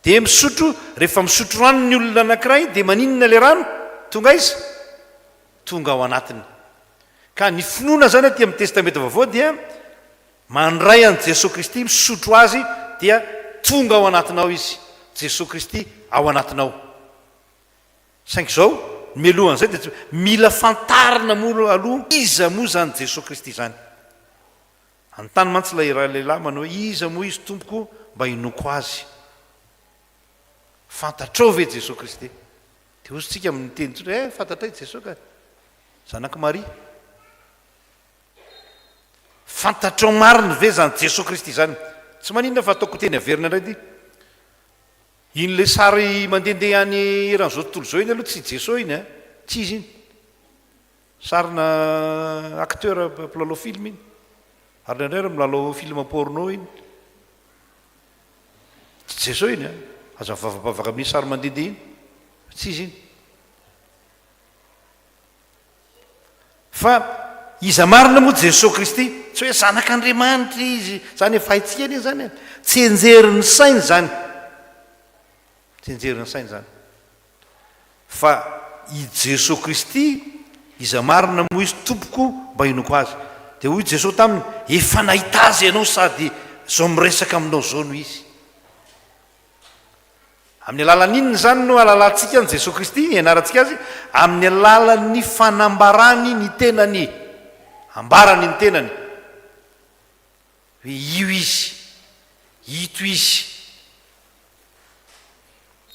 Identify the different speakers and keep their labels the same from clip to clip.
Speaker 1: dia misotro rehefa misotro rano ny olona anankiray dia maninona le rano tonga izy tonga ao anatiny ka ny finoana zany aty amin'ny testamenta vaovao dia mandray an' Jesosy Kristy misotro azy dia tonga ao anatinao izy Jesosy Kristy ao anatinao saingy izao mialohan'izay dia mila fantarina moa aloha iza moa zany Jesosy Kristy zany anontany mantsy ilay lehilahy manao hoe iza moa izy tompoko mba hinoko azy fantatrao ve Jesosy Kristy dia ozytsika amin'ny teny tsotra fantatray Jesosy ka zanak'i Maria fantatrao marina ve zany Jesosy Kristy zany tsy maninona fa ataoko teny averina indray ty iny le sary mandehandeha any ran'izao tontolo izao iny aloha tsy Jesosy iny tsy izy iny sarina acteur mpilalao film iny ary ndraindray milalao film porno iny tsy Jesosy iny aza mivavabavaka amin'ny sary mandehandeha iny tsy izy iny fa iza marina moa Jesosy Kristy tsy hoe zanak'Andriamanitra izy zany efa haitsika iny zany tsy enjerin'ny sainy zany tsy enjerin'ny sainy zany fa i Jesosy Kristy iza marina moa izy tompoko mba hinoko azy dia hoy Jesosy taminy efa nahita azy ianao sady zao miresaka aminao zao no izy amin'ny alalan'inony zany no alalantsika ny Jesosy Kristy ianarantsika azy amin'ny alalan'ny fanambarany ny tenany ambarany ny tenany hoe io izy ito izy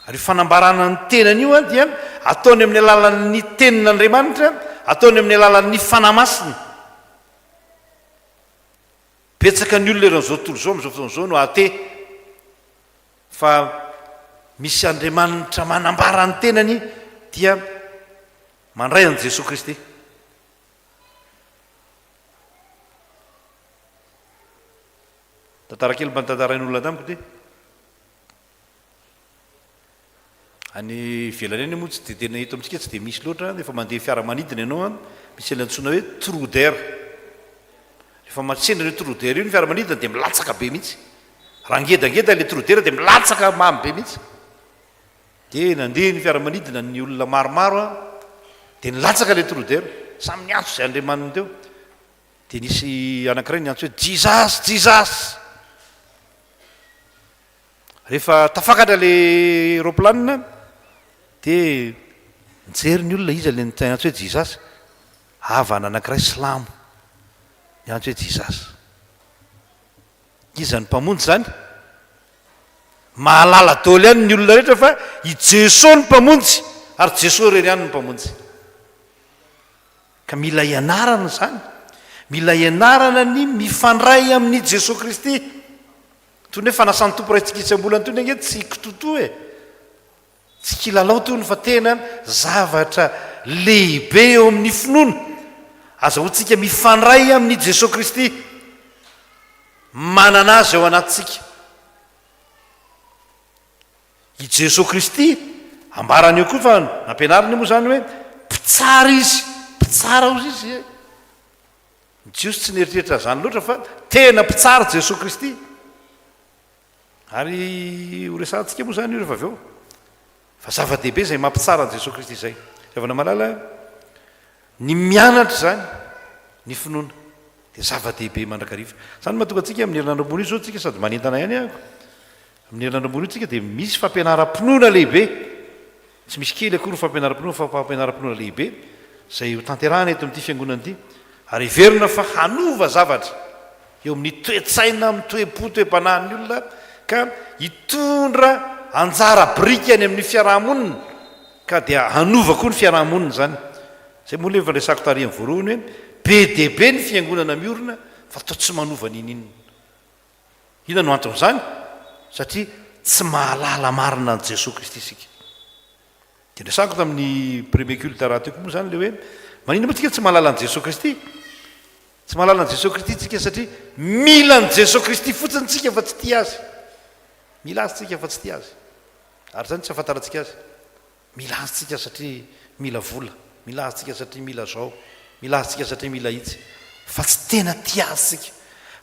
Speaker 1: ary fanambarana ny tenany io dia ataony amin'ny alalan'ny tenin'Andriamanitra ataony amin'ny alalan'ny fanamasiny betsaka ny olona eran'izao tontolo izao amin'izao fotoana izao no ate fa misy Andriamanitra manambara ny tenany dia mandray an' Jesosy Kristy tantara kely mba nitantarain'olona tamiko ty any velany eny moa tsy dia tena eto amintsika tsy dia misy loatra efa mandeha fiaramanidina ianao misy antsoina hoe trouder rehefa matsendra ny trouder io ny fiaramanidina dia milatsaka be mihitsy raha ngedangeda le trouder dia milatsaka mamy be mihitsy dia nandeha ny fiaramanidina ny olona maromaro dia nilatsaka le trouder samy niantso izay andriamaniny teo dia nisy anankiray ny antso hoe Jesus Jesus rehefa tafakatra le roplanina dia mijery ny olona izy le antso hoe Jesus havana anankiray silamo ny antso hoe Jesus iza ny mpamonjy zany mahalala daoly ihany ny olona rehetra fa i Jesosy ny mpamonjy ary Jesosy reny ihany ny mpamonjy ka mila ianarana zany mila ianarana ny mifandray amin'ny Jesosy Kristy toy ny hoe fanasany tompo raitsikitsambolany toy ny ange tsy kitoto tsy kilalao toy ny fa tena zavatra lehibe eo amin'ny finoana azahoantsika mifandray amin'ny Jesosy Kristy manana azy ao anatsika i Jesosy Kristy ambarany eo koa fa nampianariny moa zany hoe mpitsara izy mpitsara ozy izy Jesosy tsy neritreritra zany loatra fa tena mpitsara Jesosy Kristy ary horesantsika moa zany io rehefa avy eo fa zava-dehibe zay mampitsara an' Jesosy Kristy zay rehefa malala ny mianatra zany ny finoana dia zava-dehibe mandrakariva zany mahatonga atsika amin'ny herinandro ambony io zao tsika sady manentana ihany ako amin'ny herinandro ambony io tsika dia misy fampianaram-pinoana lehibe tsy misy kely akory fampianaram-pinoana fa fampianaram-pinoana lehibe zay ho tanterahana eto amin'ity fiangonana ity ary verina fa hanova zavatra eo amin'ny toe-tsaina amin'ny toe-po toe-panahiny olona ka hitondra anjara brika any amin'ny fiarahamonina ka dia hanova koa ny fiarahamonina zany zay moa le efa resako tary amin'ny voalohany hoe be dia be ny fiangonana miorina fa atao tsy manova nin'inona ina no anton'izany satria tsy mahalala marina an' Jesosy Kristy isika dia resako tamin'ny premier culte raha teo koa moa zany le hoe manina moa tsika tsy mahalala an' Jesosy Kristy tsy mahalala an' Jesosy Kristy tsika satria mila an' Jesosy Kristy fotsiny tsika fa tsy tia azy mila azy tsika fa tsy tia azy ary zany tsy afantarantsika azy mila azy tsika satria mila vola mila azy tsika satria mila zao mila azy tsika satria mila hitsy fa tsy tena tia azy tsika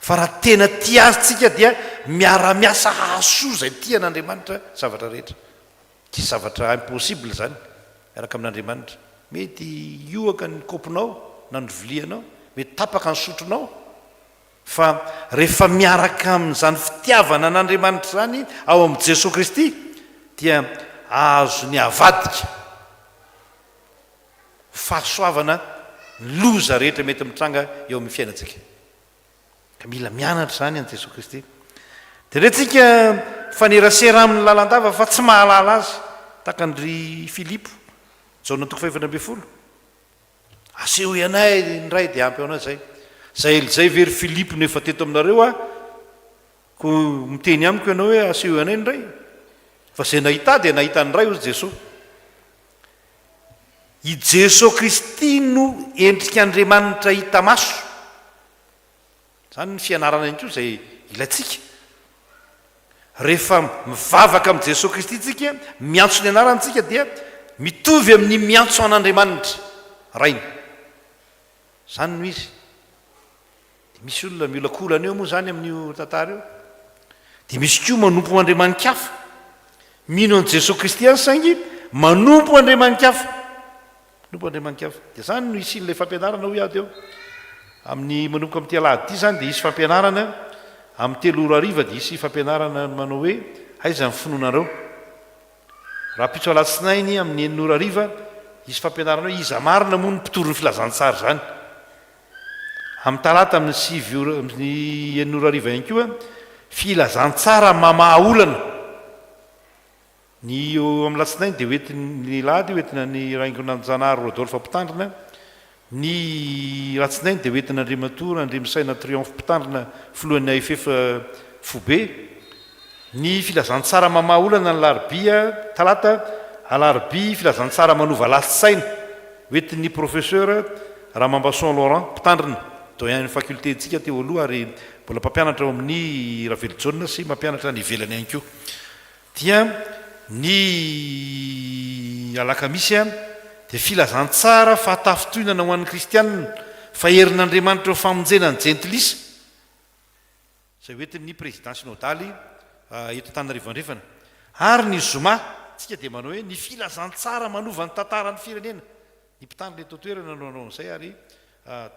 Speaker 1: fa raha tena tia azytsika dia miara-miasa hasoa zay tian'Andriamanitra zavatra rehetra tsy zavatra impossible zany miaraka amin'Andriamanitra. Mety ioaka ny kopinao na ny vilianao, mety tapaka ny sotronao, fa rehefa miaraka amin'izany fitiavana an'Andriamanitra zany ao amin'i Jesosy Kristy dia azo ny avadika fahasoavana ny loza rehetra mety mitranga eo amin'ny fiainantsika. Ka mila mianatra zany an Jesosy Kristy. Dia rehetsika fanerasera amin'ny lalandava fa tsy mahalala azy tahaka ny Filipo jaona 5:20. Aseho ianay ndray dia ampy aonao zay. Zay very Filipo nefa teto aminareo ko miteny amiko ianao hoe aseho ianay ndray. Fa zay nahita dia nahita ndray ozy Jesosy. I Jesosy Kristy no endrik'Andriamanitra hita maso. Zany ny fianarana ihany koa zay ilatsika. Rehefa mivavaka amin'ny Jesosy Kristy tsika, miantso ny anarantsika dia mitovy amin'ny miantso an'Andriamanitra rainy. Zany no izy. Misy olona miolakolana eo moa zany amin'io tantara io. Dia misy koa manompo andriamanikafa. Mino an Jesosy Kristy any saingy manompo andriamanikafa. Manompo andriamanikafa. Dia zany no isin'ilay fampianarana ho iady eo. Amin'ny manomboka amin'ny alahady ity zany dia isy fampianarana amin'ny 3:00 dia isy fampianarana manao hoe aiza ny finoanareo. Raha pitso alatsinainy amin'ny 9:00 isy fampianarana hoe iza marina moa ny mpitory ny filazantsara zany. Amin'ny talata amin'ny 9:00 ihany koa filazantsara mamahaolana. Ny eo amin'ny latsinainy dia hoentin'ny lahady hoentina ny Raingonanjanahary Rodolphe mpitandrina. Ny latsinainy dia hoentina Andriamatora Andremisaina Triomphe mpitandrina filohan'ny AFF Fobe. Ny filazantsara mamahaolana ny larobia talata alarobia filazantsara manova lasaina hoentin'ny professeur Ramambason Laurent mpitandrina doyen faculté tsika teo aloha ary mbola mpampianatra ao amin'ny Ravelijaona sy mampianatra ny ivelany ihany koa. Dia ny alakamisy dia filazantsara fahatafitoinana ho an'ny kristianina fa herin'Andriamanitra eo famonjena ny jentilisa zay hoentin'ny président synodaly eto Antananarivo andrefana. Ary ny zoma tsika dia manao hoe ny filazantsara manova ny tantaran'ny firenena. Ny mpitandrina eto toerana nanao an'izay ary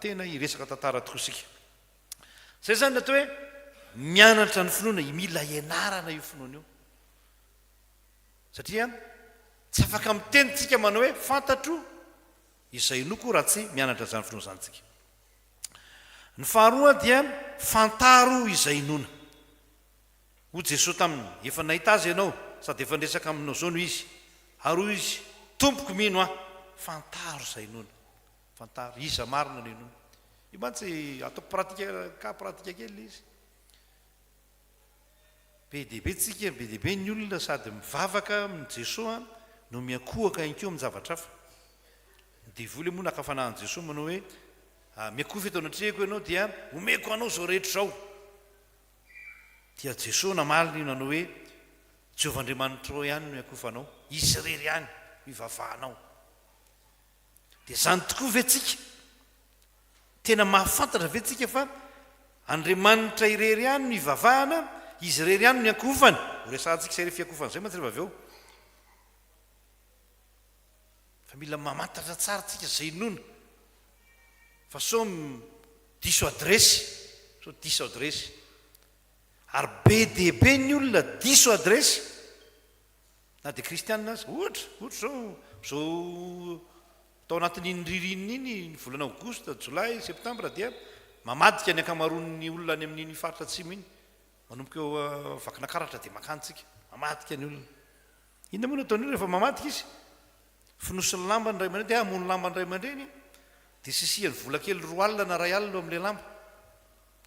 Speaker 1: tena iresaka tantara tokoa isika. Zay zany natao hoe mianatra ny finoana, mila ianarana io finoana io. Satria tsy afaka miteny tsika manao hoe fantatro izay noko raha tsy mianatra zany finoana zany tsika. Ny faharoa dia fantaro izay nona. Ho Jesosy taminy efa nahita azy ianao sady efa ndresaka aminao zao no izy. Ary izy tompoko mino fantaro izay nona. Fantaro iza marina ny nona. Io mantsy ataoko pratika kely izy. Be dehibe tsika, be dehibe ny olona sady mivavaka amin'ny Jesosy no miakohaka ihany koa amin'ny zavatra hafa. Ny devoly moa nakafanan'i Jesosy manao hoe miakofa eto anatrehako ianao dia omeko anao zao rehetra zao. Dia Jesosy namaly nanao hoe Jehovah'Andriamanitra ihany no iakofanao, izy rery ihany mivavahanao. Dia zany tokoa ve tsika? Tena mahafantatra ve tsika fa Andriamanitra irery ihany no ivavahana, izy rery ihany no iakofany. Ho resantsika izay rehefa iakofana izay mantsy rehefa avy eo. Fa mila mamantatra tsara tsika izay nona. Fa sao diso adresy, sao diso adresy. Ary be dehibe ny olona diso adresy na dia kristianina azy ohatra zao tao anatin'iny ririnina iny ny volana Aogosta, Jolay, Septambra dia mamadika ny ankamaroan'ny olona any amin'iny faritra atsimo iny manomboka eo vakina karatra dia makantsika mamadika ny olona. Inona moa no ataon'io rehefa mamadika izy? Finosony lamba ny ray aman-dreny dia hamono lamba ny ray aman-dreny dia sisihany vola kely 2 alina na 2 alina amin'ilay lamba.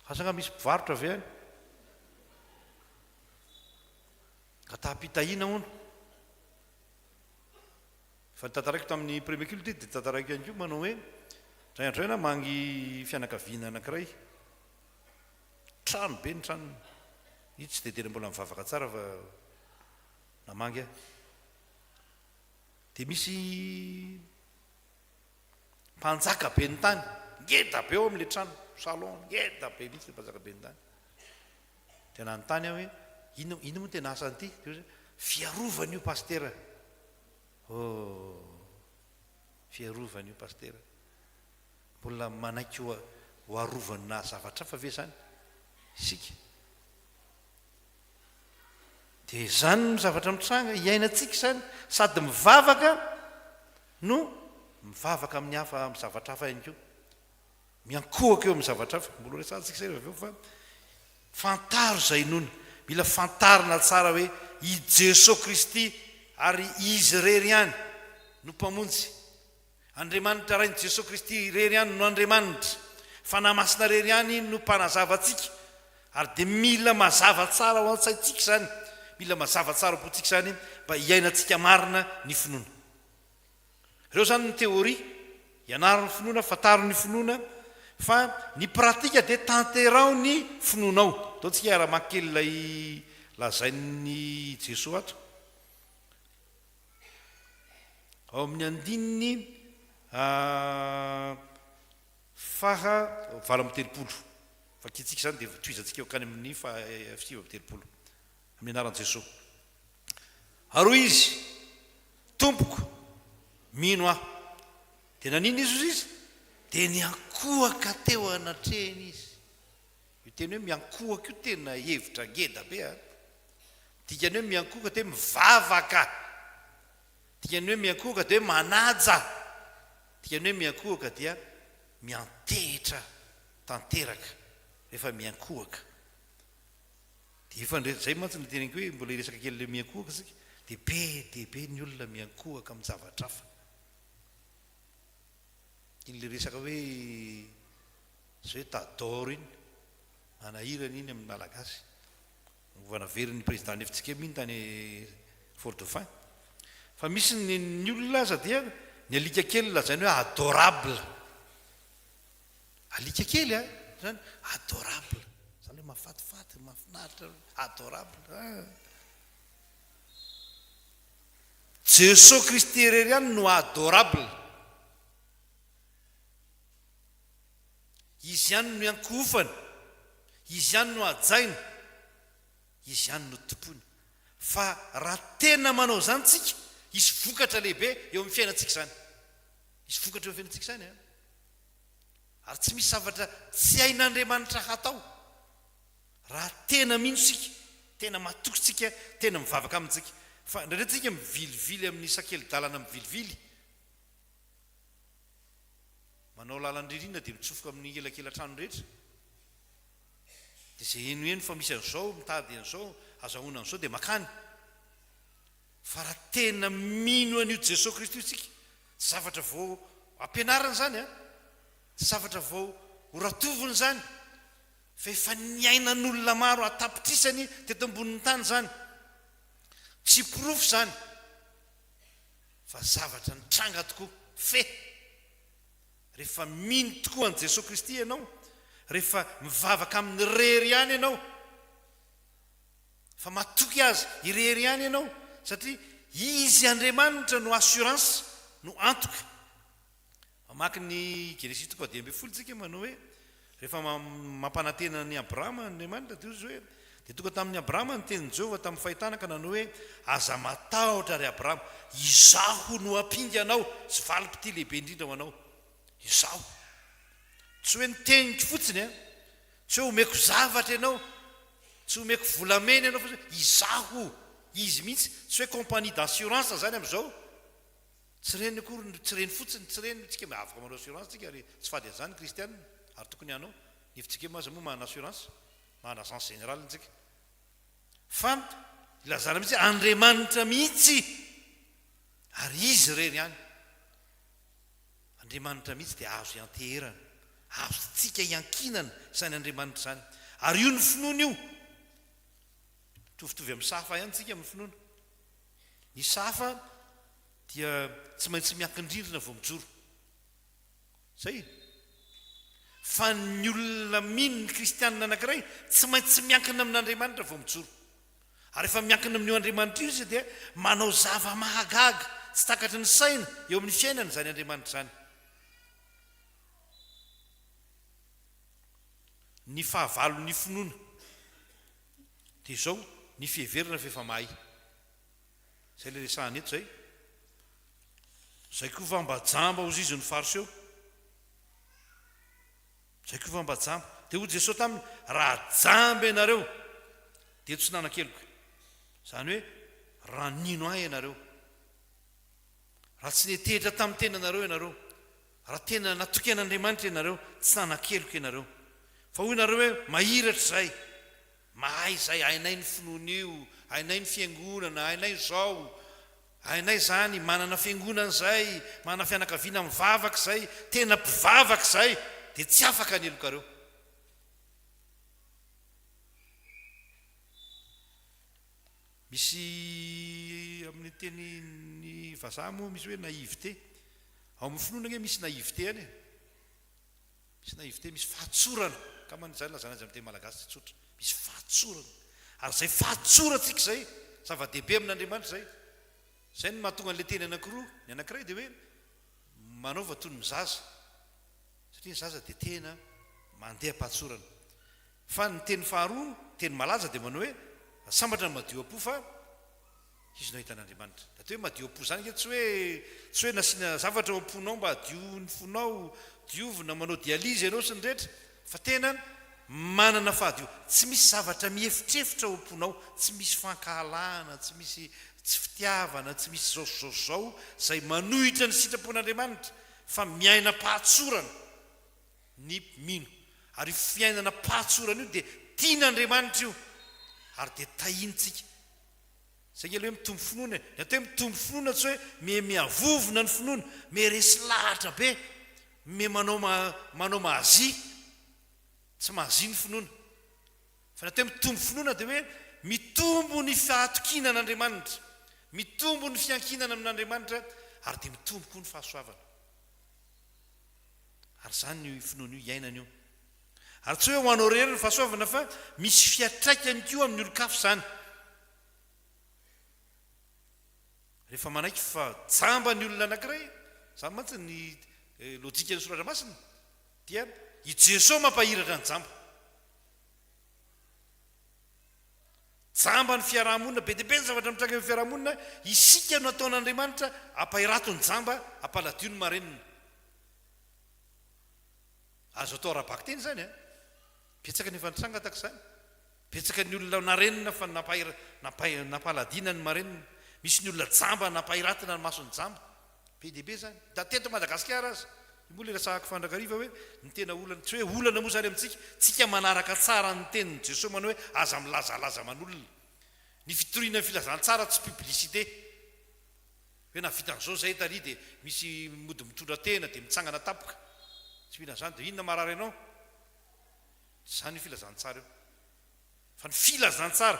Speaker 1: Asanga misy mpivarotra avy any. Katahapitahiana hono. Fa tantaraiko tamin'ny premier culte dia tantaraiko ihany koa manao hoe ray andro ena mangy fianakaviana anankiray. Trano be ny tranony. Io tsy dia tena mbola mivavaka tsara fa namangy aho. Dia misy mpanjaka be ny tany ngeda be eo amin'ilay trano salon ngeda be mihitsy mpazakabe ny tany tena nytany aho hoe ino moa tena asany ity fiarovana io pastera fiarovana io pastera mbola manaiky ho arovana zavatra fa ve zany isika dia zany no zavatra mitranga iainantsika zany sady mivavaka no mivavaka amin'ny hafa amin'ny zavatra hafa ihany koa miankohaka eo amin'ny zavatra hafa mbola resantsika zay aveo fa fantaro zay nona mila fantarina tsara hoe i Jesosy Kristy ary izy rery ihany no mpamonjy Andriamanitra rainy Jesosy Kristy rery ihany no Andriamanitra fanahy masina rery ihany no mpanazava antsika ary dia mila mazava tsara ho an-tsaintsika zany mila mazava tsara ho-potsika zany mba hiainantsika marina ny finoana ireo zany ny teoria ianaro ny finoana fantaro ny finoana fa ny pratika dia tanterao ny finoanao ataontsika iara-maka kely ilay lazainy Jesosy ato ao amin'ny andininy valo amby telopolo fa kitsika zany dia toizantsika eo kany amin'ny fivy amby telopolo amin'ny anaran'i Jesosy aroa izy tompoko mino aho dia nanino izy dia niankohaka teo anatrehany izy io teny hoe miankohaka io tena hevitra ngeda be dikany hoe miankohaka dia mivavaka dikany hoe miankohaka dia hoe manaja dikany hoe miankohaka dia miantehitra tanteraka rehefa miankohaka dia efa zay mantsy ny teneniko hoe mbola iresaka kely le miankohaka sika dia be ny olona miankohaka amin'ny zavatra hafa iny le resaka hoe zay hoe tadoro iny manahirana iny amin'ny malagasy vanaveriny président efitsika mihiny tany Fort-Dauphin fa misy ny olona aza dia ny alika kely lazany hoe adorable alika kely zany adorable zany hoe mafatifaty mafinaritra adorable Jesosy Kristy rery ihany no adorable izy ihany no iankofana izy ihany no ajaina izy ihany no tompony fa raha tena manao zany tsika isy vokatra lehibe eo amin'ny fiainantsika zany isy vokatra eo amin'ny fiainantsika zany ary tsy misy zavatra tsy hain'Andriamanitra hatao raha tena mino sika tena matokitsika tena mivavaka amintsika fa ndraindraitsika mivilivily amin'ny sakely-dalana mivilivily manao lalandririna dia mitsofoka amin'ny elakelatrano rehetra dia zay eno fa misy an'izao mitady an'izao azahoana an'izao dia makany fa raha tena mino an'io Jesosy Kristy io tsika tsy zavatra vao ampianarana zany tsy zavatra vao horatoviny zany fa efa niainan'olona maro atapitrisany teto ambonin'ny tany zany tsy pirofo zany fa zavatra nitranga tokoa fe rehefa mino tokoa an' Jesosy Kristy ianao rehefa mivavaka amin'ny rery ihany ianao fa matoky azy irery ihany ianao satria izy Andriamanitra no assurance no antoka mamaky ny Genesis 3:12 tsika manao hoe rehefa mampanantena ny Abrahama Andriamanitra dia izy hoe dia tonga tamin'ny Abrahama ny tenin'i Jehovah tamin'ny fahitana ka nanao hoe aza matahotra ry Abrahama izaho no ampinga anao sy valim-pity lehibe indrindra ho anao izaho tsy hoe niteniko fotsiny tsy hoe omeko zavatra ianao tsy omeko volamena ianao fa izaho izy mihitsy tsy hoe compagnie d'assurance zany amin'izao tsy reny akory tsy reny fotsiny tsy reny tsika afaka manao assurance tsika ary tsy fady an'izany kristianina ary tokony hanao nefitsika maza moa mahana assurance mahana agence générale tsika fa ilazana mihitsy Andriamanitra mihitsy ary izy rery ihany Andriamanitra mihitsy dia azo ianteherana azo tsika iankinana zany Andriamanitra zany ary io ny finoana io mitovitovy amin'ny safa ihany tsika amin'ny finoana ny safa dia tsy maintsy miankin-drindrina vao mijoro zay fa ny olona mino ny kristianina anankiray tsy maintsy miankina amin'Andriamanitra vao mijoro ary efa miankina amin'io Andriamanitra io izy dia manao zava-mahagaga tsy takatry ny saina eo amin'ny fiainana zany Andriamanitra zany ny fahavalon'ny finoana dia izao ny fiheverina fefamahay zay le resahany eto zay zay koa va mba jamba ozy izy ny fariseo zay koa va mba jamba dia hoy Jesosy taminy raha jamba ianareo dia tsy nanan-keloko zany hoe raha nino ahy ianareo raha tsy netehitra tamin'ny tenanareo ianareo raha tena natoken'Andriamanitra ianareo tsy nanan-keloko ianareo fa hoy ianareo hoe mahiratra zay mahay zay hainay ny finoana io hainay ny fiangonana hainay zao hainay zany manana fiangonana zay manana fianakaviana mivavaka zay tena mpivavaka zay dia tsy afaka anelokareo misy amin'ny tenyny vazaha moa misy hoe naivete ao amin'ny finoana hoe misy naivete any misy naivete misy fahatsorana ka man'izany lazana azy amin'ny teny malagasy tsy tsotra misy fahatsorana ary zay fahatsorantsika zay zava-dehibe amin'Andriamanitra zay no mahatonga an'ilay teny anankiroa ny anankiray dia hoe manaova toy ny zaza satria ny zaza dia tena mandeha pahatsorana fa ny teny faharoa teny malaza dia manao hoe sambatra ny madio am-po fa izy no ahitan'Andriamanitra da to hoe madio am-po zany ke tsy hoe nasiana zavatra ao am-ponao mba adio ny fonao diovina manao dializy ianao sy ny rehetra fa tena manana fahadio tsy misy zavatra miefitrefitra ao am-ponao tsy misy fankahalana tsy misy tsy fitiavana tsy misy zaozao zay manohitra ny sitrapon'Andriamanitra fa miaina pahatsorana ny mino ary fiainana pahatsorana io dia tian'Andriamanitra io ary dia tahintsika zay kely hoe mitombo finoana ny atao hoe mitombo finoana tsy hoe miavovona ny finoana resy lahatra be manao mahazia tsy mahazia ny finoana fa ny atao hoe mitombo finoana dia hoe mitombo ny fahatokinana an'Andriamanitra mitombo ny fiankinana amin'Andriamanitra ary dia mitombo koa ny fahasoavana ary zany io finoana io iainana io ary tsy hoe ho anao rery ny fahasoavana fa misy fiatraikany koa amin'ny olon-kafo zany rehefa manaiky fa jamba ny olona anankiray zany mantsy ny lojika ny soratra masina dia i Jesosy mampahiratra ny jamba ny fiarahamonina be deabe ny zavatra mitranga amin'ny fiarahamonina isika no ataon'Andriamanitra ampahirato ny jamba ampaladio ny marenina azo atao ara-baky-teny zany betsaka ny efa nitranga tahaka izany betsaka ny olona narenina fa nampaladiana ny marenina misy ny olona jamba nampahiratana ny mason'ny jamba be dehibe zany da teto Madagasikara azy mbola resahako fandrakariva hoe ny tena olana tsy hoe olana moa zany amintsika tsika manaraka tsara ny tenin'i Jesosy manao hoe aza milazalaza man'olona ny fitoriana ny filazantsara tsy publicité hoe navitan'izao zay tary dia misy mody mitondra tena dia mitsangana tapoka tsy mihina zany dia inona marary ianao zany ny filazantsara io fa ny filazantsara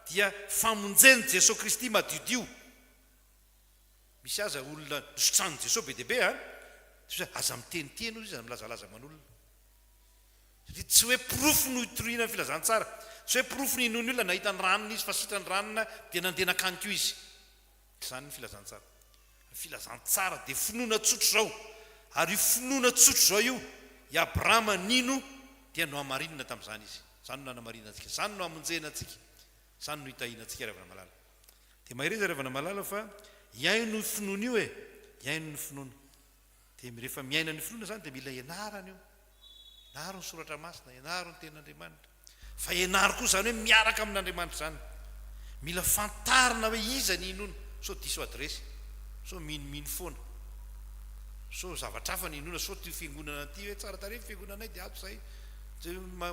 Speaker 1: dia famonjen'i Jesosy Kristy madiodio misy aza olona nisotran'i Jesosy be dehibe aza miteniteny izy aza milazalaza man'olona satria tsy hoe profo no itoriana ny filazantsara tsy hoe profo ny inony olona nahita ny ranona izy fa sitra ny ranona dia nandeha nakaniko izy zany ny filazantsara ny filazantsara dia finoana tsotro zao ary io finoana tsotro zao io i Abrahama nino dia no hamarinina tamin'izany izy zany no nanamarinina antsika zany no hamonjena antsika zany no hitahina antsika revana malala dia mahireza revana malala fa iaino finoana io iaino ny finoana dia rehefa miaina ny finoana zany dia mila ianarana io ianaro ny soratra masina ianaro ny ten'Andriamanitra fa ianaro koa zany hoe miaraka amin'Andriamanitra zany mila fantarina hoe iza ny inona so diso adresy so minomino foana so zavatra hafa ny inona so ty fiangonana ty hoe tsara tare fiangonanay dia ato zay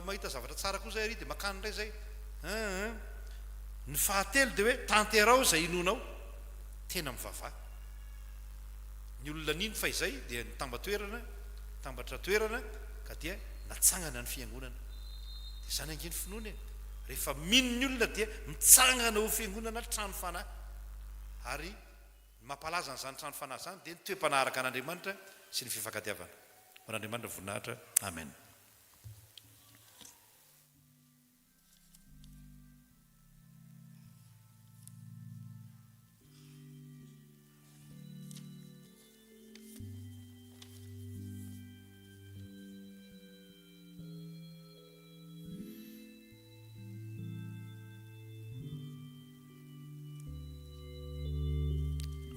Speaker 1: mahita zavatra tsara koa zay ary dia makano indray zay ny fahatelo dia hoe tanterao zay inonao tena mivavaha ny olona nino fa izay dia tambatra toerana ka dia natsangana ny fiangonana dia zany angeny finoana rehefa mino ny olona dia mitsangana ho fiangonana trano fanahy ary mampalaza n'izany trano fanahy zany dia ny toe-panaharaka an'Andriamanitra sy ny fifankatiavana ho an'Andriamanitra voninahitra amen.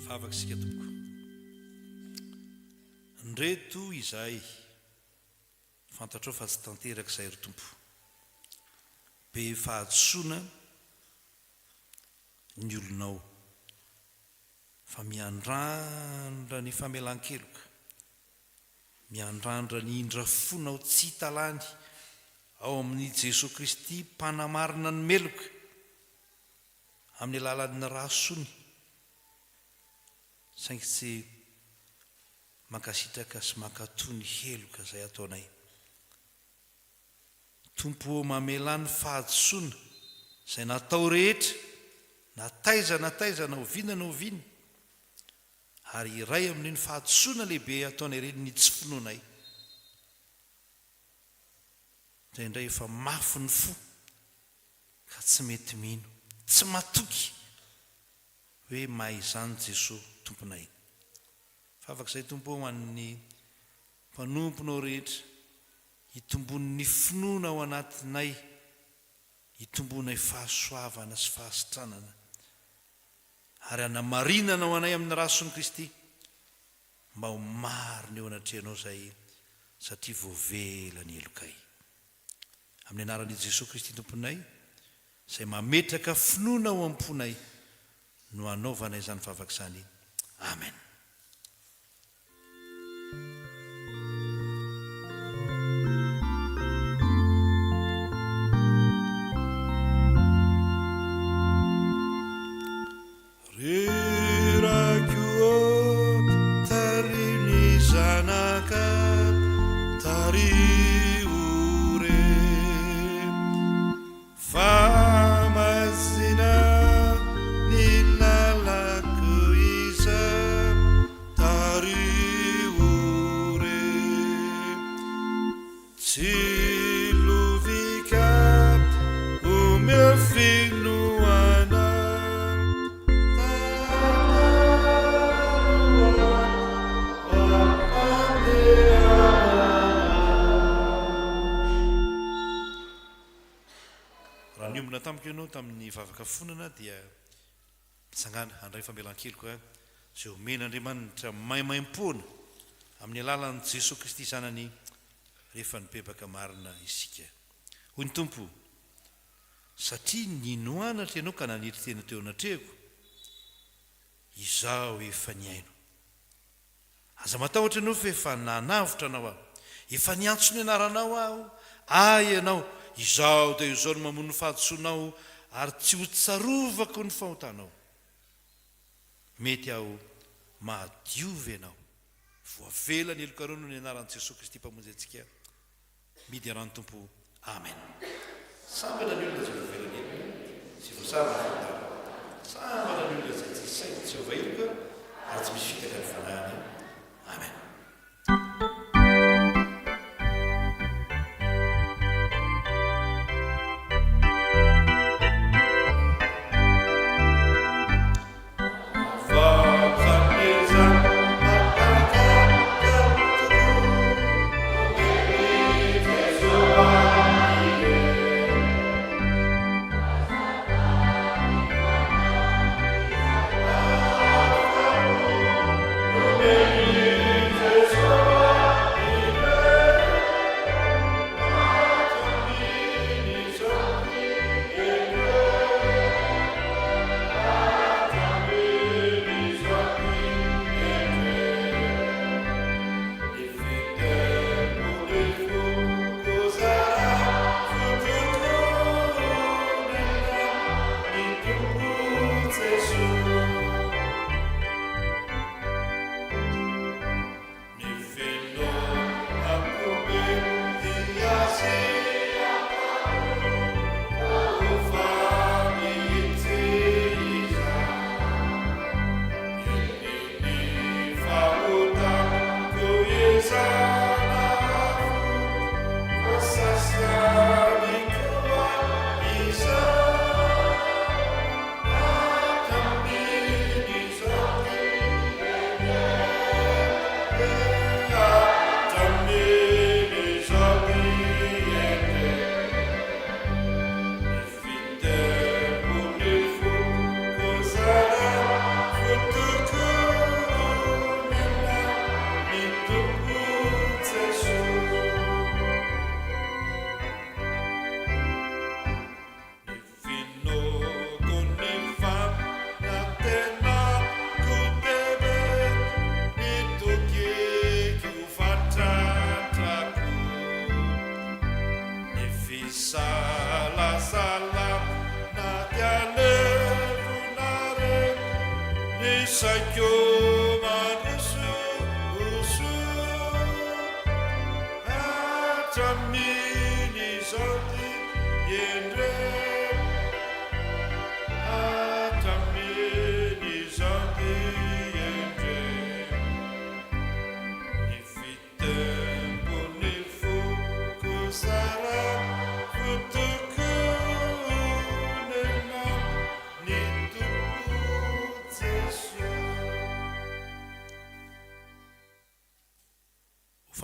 Speaker 1: Favaksika tompoko. Nreto izay fantatrao fa tsy tanteraka izay ry tompo. Be fahadisoana ny olonao fa miandrandra ny famelan-keloka, miandrandra ny indrafonao tsy hitalany ao amin'ny Jesosy Kristy mpanamarina ny meloka amin'ny alalan'ny rasony, saingy tsy mankasitraka sy mankatoa ny heloka izay ataonay. Tompo mamelany fahadisoana izay natao rehetra, nataiza na oviana na oviana, ary iray amin'iny fahadisoana lehibe ataonay ireny ny tsy finoanay. Indraindray efa mafy ny fo ka tsy mety mino, tsy matoky hoe mahay izany Jesosy tomponay. Fa afak'izay tompo ho an'ny mpanomponao rehetra, hitombony ny finoana ao anatinay, hitombonay fahasoavana sy fahasitranana, ary hanamarinana ao anay amin'ny rason'i Kristy, mba ho marina eo anatrehanao izay satria voavela ny elokay. Amin'ny anaran'i Jesosy Kristy tomponay, izay mametraka finoana ao am-ponay, no hanaovanay izany favak'izany. Amen. Ianao tamin'ny vavaka fonana dia mitsangana handray famelan-keloka izay omen'Andriamanitra maimaim-poana amin'ny alalan'i Jesosy Kristy zanany rehefa nibebaka marina isika. Hoy ny Tompo, satria ninoanatra ianao ka nanitry tena teo anatrehako, izaho efa niaino. Aza matahotra ianao fa efa nanavotra anao aho, efa niantso ny anaranao aho, ianao, izaho dia izao no mamono fahadisoanao ary tsy ho tsarovako ny fahotanao. Mety aho mahadiovy ianao, voavela ny elokareo no ny anaran'i Jesosy Kristy mpamonjy antsika. Midy arano Tompo. Amen. Sambatra ny olona izay voavela ny eloka sy voasarana sambatra ny olona izay tsy saina tsy hovahiloka ary tsy misy fitaka ny fanahany. Amen.
Speaker 2: Amen.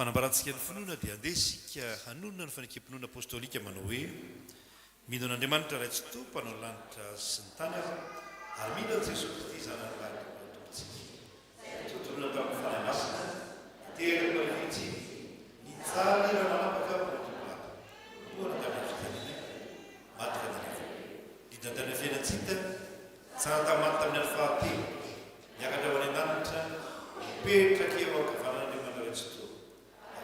Speaker 1: fanambarantsika ny finoana dia andeha sika hanonona ny fanekempinoana apôstôlika manao hoe mino an'andriamanitra raitsy tompo anao lanitra sy ny tany aza ary mino an jesosy kristy zanany lanitra tontolona tamin'ny fanahy masina teraka rehetsy nitsara irana lapaka matombata ohana tamin'ny fitanina matika nanivo lidantany fiainatsita tsara tamaty tamin'ny any fahatelo miakatra ho any an-danitra mipetraka eo akavanan'andriamanitra raitsy tompo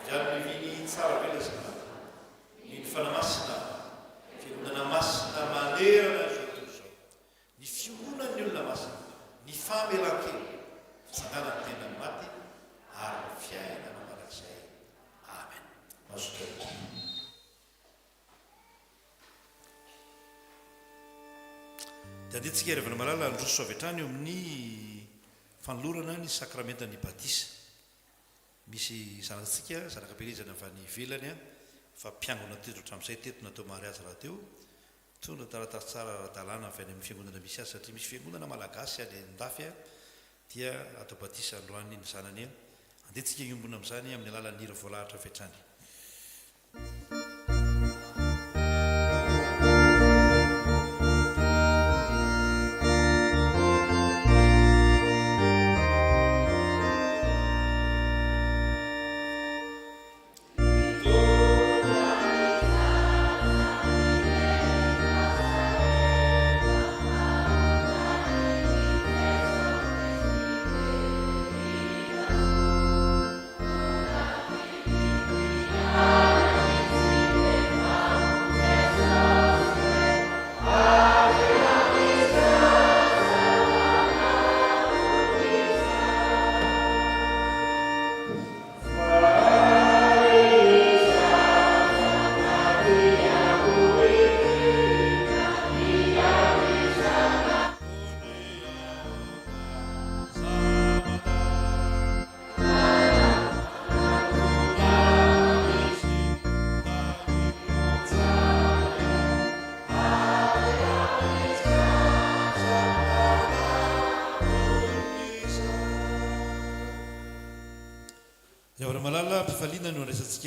Speaker 1: avy tsara velazana ny fanamasina fianonana masina manerana zao tontolo zao ny fiononan'ny olona masina ny famelan-kely fitsanganany tena maty ary ny fiainana marak'izay amen mazotoky dia andehantsika iravana malala androso avy hatrany eo amin'ny fanolorana ny sakramentany batisa misy zanakatsika zanakam-pirizana fa ny velany a fa mpiangona teto hatramin'izay teto natao mary azy raha teo tonga taratasy tsara ara-dalàna avy any amin'ny fiangonana misy azy satria misy fiangonana malagasy any andafy a dia atao batisa androany ny zanany a andehantsika iombona amin'izany amin'ny alalan'ny hira voalahatra fetrany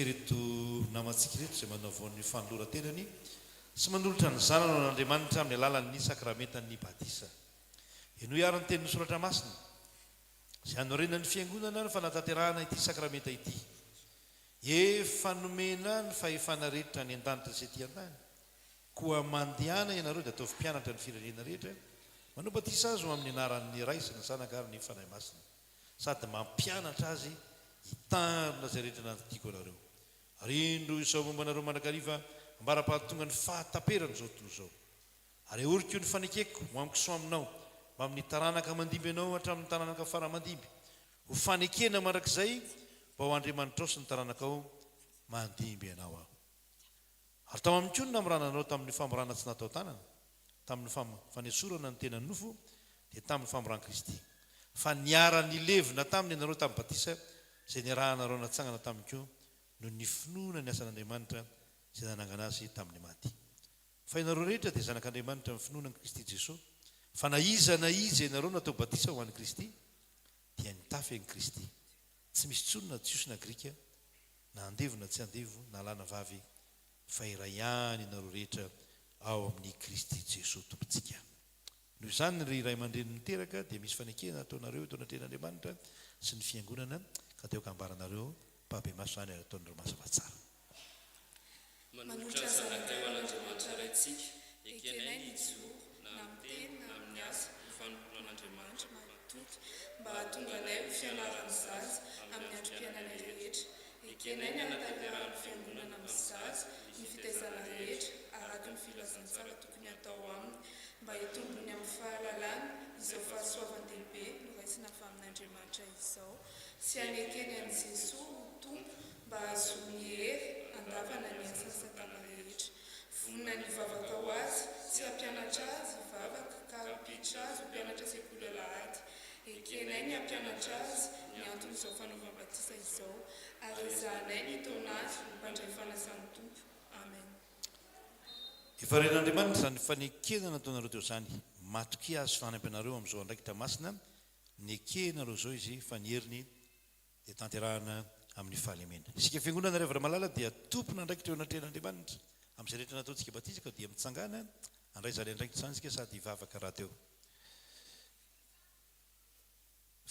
Speaker 1: reto namatsika reto zay manao vaon'ny fanoloran-tenany sy manolotra ny zanany an'andriamanitra amin'ny alalan'ny sakramentany batisa eno iarany tenin'ny soratra masina zay anorenany fiangonana ny fanatanterahana ity sakramenta ity efa nomena ny fahefana rehetra ny an-danitra sy ety an-tany koa mandehana ianareo dia ataovy mpianatra ny firenena rehetra manao batisa azy ho amin'ny anaran'ny ray sy ny zanaka ary ny fanahy masina sady mampianatra azy hitarina zay rehetra nantiako anareo ary indro izao momba anareo mandrakariva ambara-pahatonga ny fahataperana zao tontolo zao ary oriko ny fanekeko ho amiko so aminao mba amin'ny taranaka mandimby anao hatramin'ny taranaka faramandimby ho fanekena mandrakizay mba ho andriamanitra ao sy ny taranaka ao mandimby anao aho ary tao amin'ny konina am'rananao tamin'ny famorana tsy natao tanana tamin'ny fanesorana ny tenany nofo dia tamin'ny famoran Kristy fa niara-ny levina taminy ianareo tamin'ny batisa zay niarahanareo natsangana tamin'ny ko no ny finoana ny asan'andriamanitra zay nanangana azy tamin'ny maty fa ianareo rehetra dia zanak'andriamanitra amin'ny finoana ny Kristy Jesosy fa na iza ianareo natao batisa ho an'i Kristy dia nitafy an'i Kristy tsy misy tsonona tsiosina grika na andevo na tsy andevo na lana vavy fa iray ihany ianareo rehetra ao amin'ny Kristy Jesosy tompontsika noho izany ry iray aman-dreny miteraka dia misy fanekena ataonareo eto anatrehan'andriamanitra sy ny fiangonana ka teo kambaranareo pabe masany ary ataonareo mazava tsara
Speaker 2: manolotra zanateo an'andriamanitra raitsika ekenay ny joro na miteny na amin'ny asa fanompoan'andriamanitra matoky mba hahatonga anay ho fianaran'ny zaza amin'ny androm-piainana rehetra ekenay ny anatanterahany fiangonana amin'ny zaza ny fitaizana rehetra araka ny filazantsara tokony atao aminy mba hitombony amin'ny fahalalana izao fahasoavan-dehibe noraisina fa amin'Andriamanitra izao sy anekeny an'i Jesosy ho tompo mba ahazoany hery andavana ny asany satana rehetra. Vonina ny vavaka ho azy sy hampianatra azy vavaka ka hampiditra azy ho mpianatra sekoly alahady. Ekenay ny hampianatra azy ny anton'izao fanaovam-batisa izao ary ezahanay ny taona azy ho mpandray fanasan'ny tompo. Amen.
Speaker 1: Efa ren'Andriamanitra zany fanekena nataonareo teo zany matoky azy fanampy anareo amin'izao andraiky tamasina ny ekenareo zao izy fa ny heriny dia tanterahana amin'ny fahalemena. Isika fiangonana rehefa malala dia tompona andraiky teo anatrehan'Andriamanitra amin'izay rehetra nataontsika batisika dia mitsangana andray zany andraiky zany sika sady vavaka raha teo.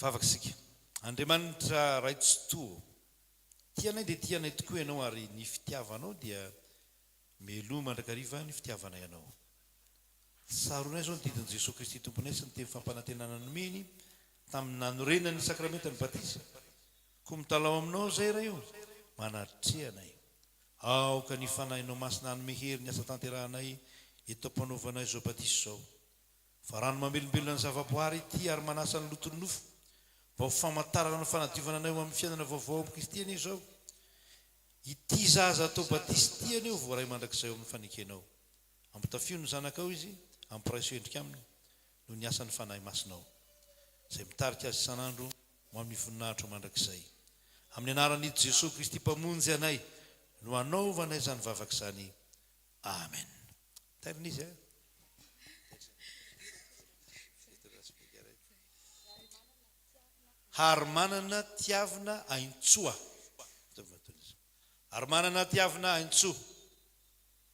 Speaker 1: Vavaka sika Andriamanitra raitsotoa tianay dia tianay tokoa ianao ary ny fitiavanao dia meloma mandrakariva ny fitiavanay ianao. Tsaronay zao ny didin'i Jesosy Kristy tomponay sy ny teny fampanantenana nomeny tamin'ny nanorenany ny sakramenta ny batisa. Koa mitalao aminao zay raha io manatrehanay aoka ny fanahinao masina hanome hery ny asa tanterahanay eto ampanaovanay zao batisa zao. Fa rano mamelombelona ny zavaboary ity ary manasa ny lotony nofo mba ho famantarana ny fanadiovana anay ho amin'ny fiainana vaovao amin'ny Kristy anio zao. Ity zaza atao batisa ty anio voaray mandrakizay ao amin'ny fanekenao. Ampitafio ny zanakao izy ampiraiso endrika aminy no ny asan'ny fanahy masinao izay mitarika azy isan'andro ho amin'ny voninahitra mandrakizay. Amin'ny anaran'i Jesosy Kristy mpamonjy anay no anaovanay zany vavaka zany. Amen. Tarin'izy ary manana tiavina aintsoa. Ary manana tiavina aintsoa.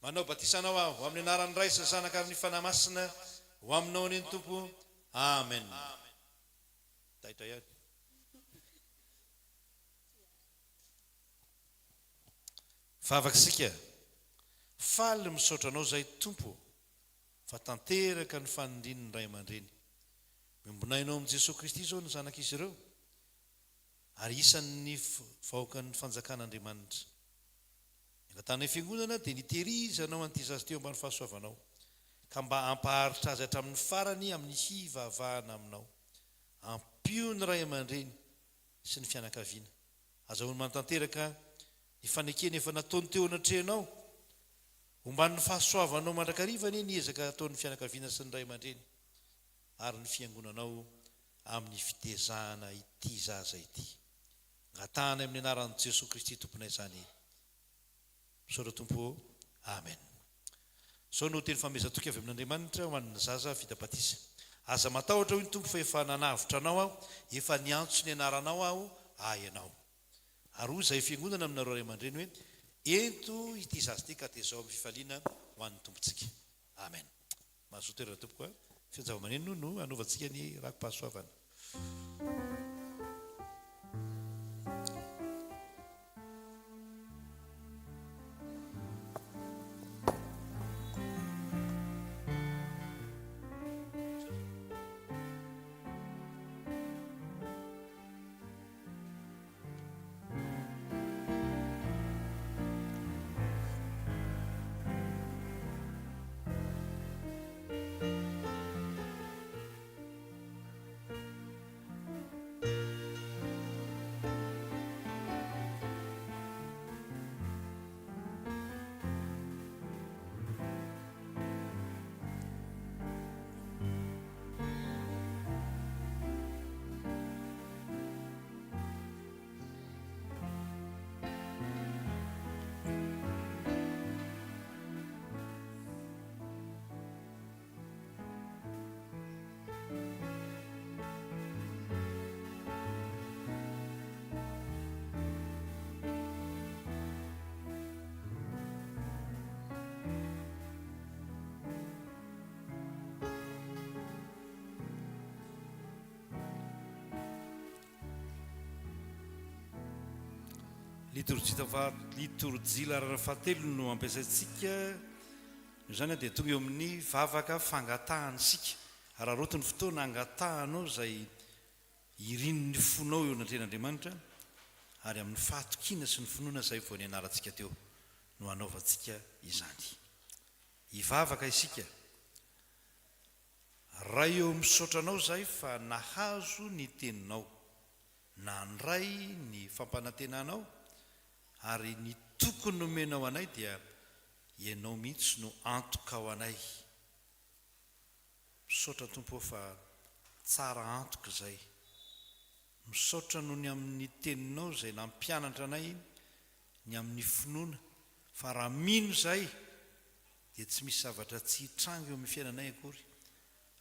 Speaker 1: Manao batisanao aho ho amin'ny anaran'ny Ray sy ny Sanaka ary ny fanahy masina ho aminao ny Tompo. Amen. Taitra ihany. Vavakasika faly misaotra anao zay Tompo fa tanteraka ny fanindrin'ny Ray aman-dreny. Mimbonainao amin'i Jesosy Kristy zao ny zanak'izy ireo ary isan'ny vahoakan'ny fanjakan'Andriamanitra. Angatanay fiangonana dia nitehirizanao an'ity zaza teo ambany fahasoavanao ka mba ampaharitra azy hatramin'ny farany amin'ny hivavahana aminao. Ampio ny Ray aman-dreny sy ny fianakaviana. Azahoany manatanteraka ny fanekeny efa nataony teo anatrehanao homban'ny fahasoavanao mandrakarivany ny ezaka ataon'ny fianakaviana sy ny Ray aman-dreny ary ny fiangonanao amin'ny fitezahana ity zaza ity. Ngatahana amin'ny anaran'i Jesosy Kristy tomponay zany. Misaotra Tompo. Amen. Sao no teny famezatoka avy amin'Andriamanitra ho an'ny zaza vita batisa. Aza matahotra hoy ny Tompo fa efa nanavitra anao aho, efa niantso ny anaranao aho ianao. Ary hoy izay fiangonana aminareo Ray aman-dreny hoe ento ity zaza ity ka tezao amin'ny fifaliana ho an'ny tompontsika. Amen. Mahazoto toerana Tompo fianjava-maneno no anaovantsika ny rakom-pahasoavana. Liturjia larara fahatelo no ampiasaintsika zany dia tonga eo amin'ny vavaka fangatahansika. Raha rotiny fotoana angatahanao zay irin'ny fonao eo anatrehan'Andriamanitra ary amin'ny fahatokiana sy ny finoana zay vao ny anarantsika teo no anaovantsika izany. Ivavaka isika raha eo misaotra anao zay fa nahazo ny teninao, nandray ny fampanantenanao, ary ny tokony nomenao anay dia ianao mihitsy no antoka ao anay. Misaotra Tompo fa tsara antoka izay. Misaotra noho ny amin'ny teninao izay nampianatra anay ny amin'ny finoana, fa raha mino izay dia tsy misy zavatra tsy hitrango eo amin'ny fiainanay akory.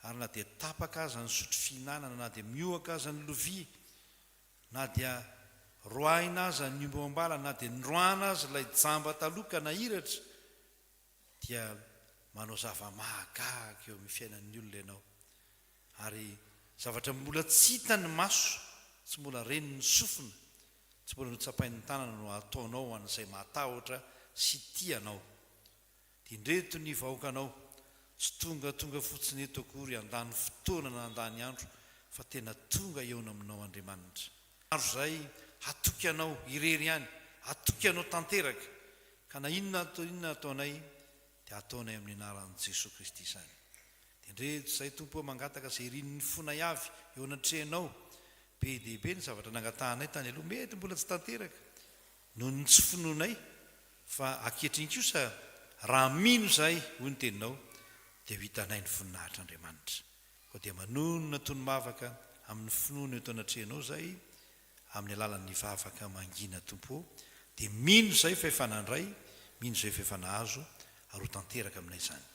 Speaker 1: Ary na dia tapaka aza ny sotro fihinanana, na dia miohaka aza ny lovia, na dia roahina aza ny ombo ambala, na dia nroana aza ilay jamba taloka na hiratra, dia manao zava-mahagaga eo amin'ny fiainan'ny olona ianao. Ary zavatra mbola tsy hitany maso, tsy mbola reny ny sofina, tsy mbola notsapain'ny tanana no ataonao an'izay matahotra sy tianao. Dia indreto ny vahoakanao, tsy tonga fotsiny eto akory handany fotoana na handany andro, fa tena tonga eona aminao Andriamanitra. Andro izay hatoky anao irery ihany, hatoky anao tanteraka, ka na inona ataonay dia ataonay amin'ny anaran'i Jesosy Kristy izany. Dia indreto izay Tompo mangataka izay rinin'ny fonay avy eo anatrehanao, be dehibe ny zavatra nangatahanay tany aloha, mety mbola tsy tanteraka noho ny tsy finoanay, fa ankehitriny kosa raha mino izay hoy ny teninao dia hitanay ny voninahitr'Andriamanitra. Koa dia manonona toy ny mavaka amin'ny finoana eto anatrehanao izay, amin'ny alalan'ny vavaka mangina Tompo, dia mino izay fa efa nandray, mino izay fa efa nahazo, ary ho tanteraka aminay izany.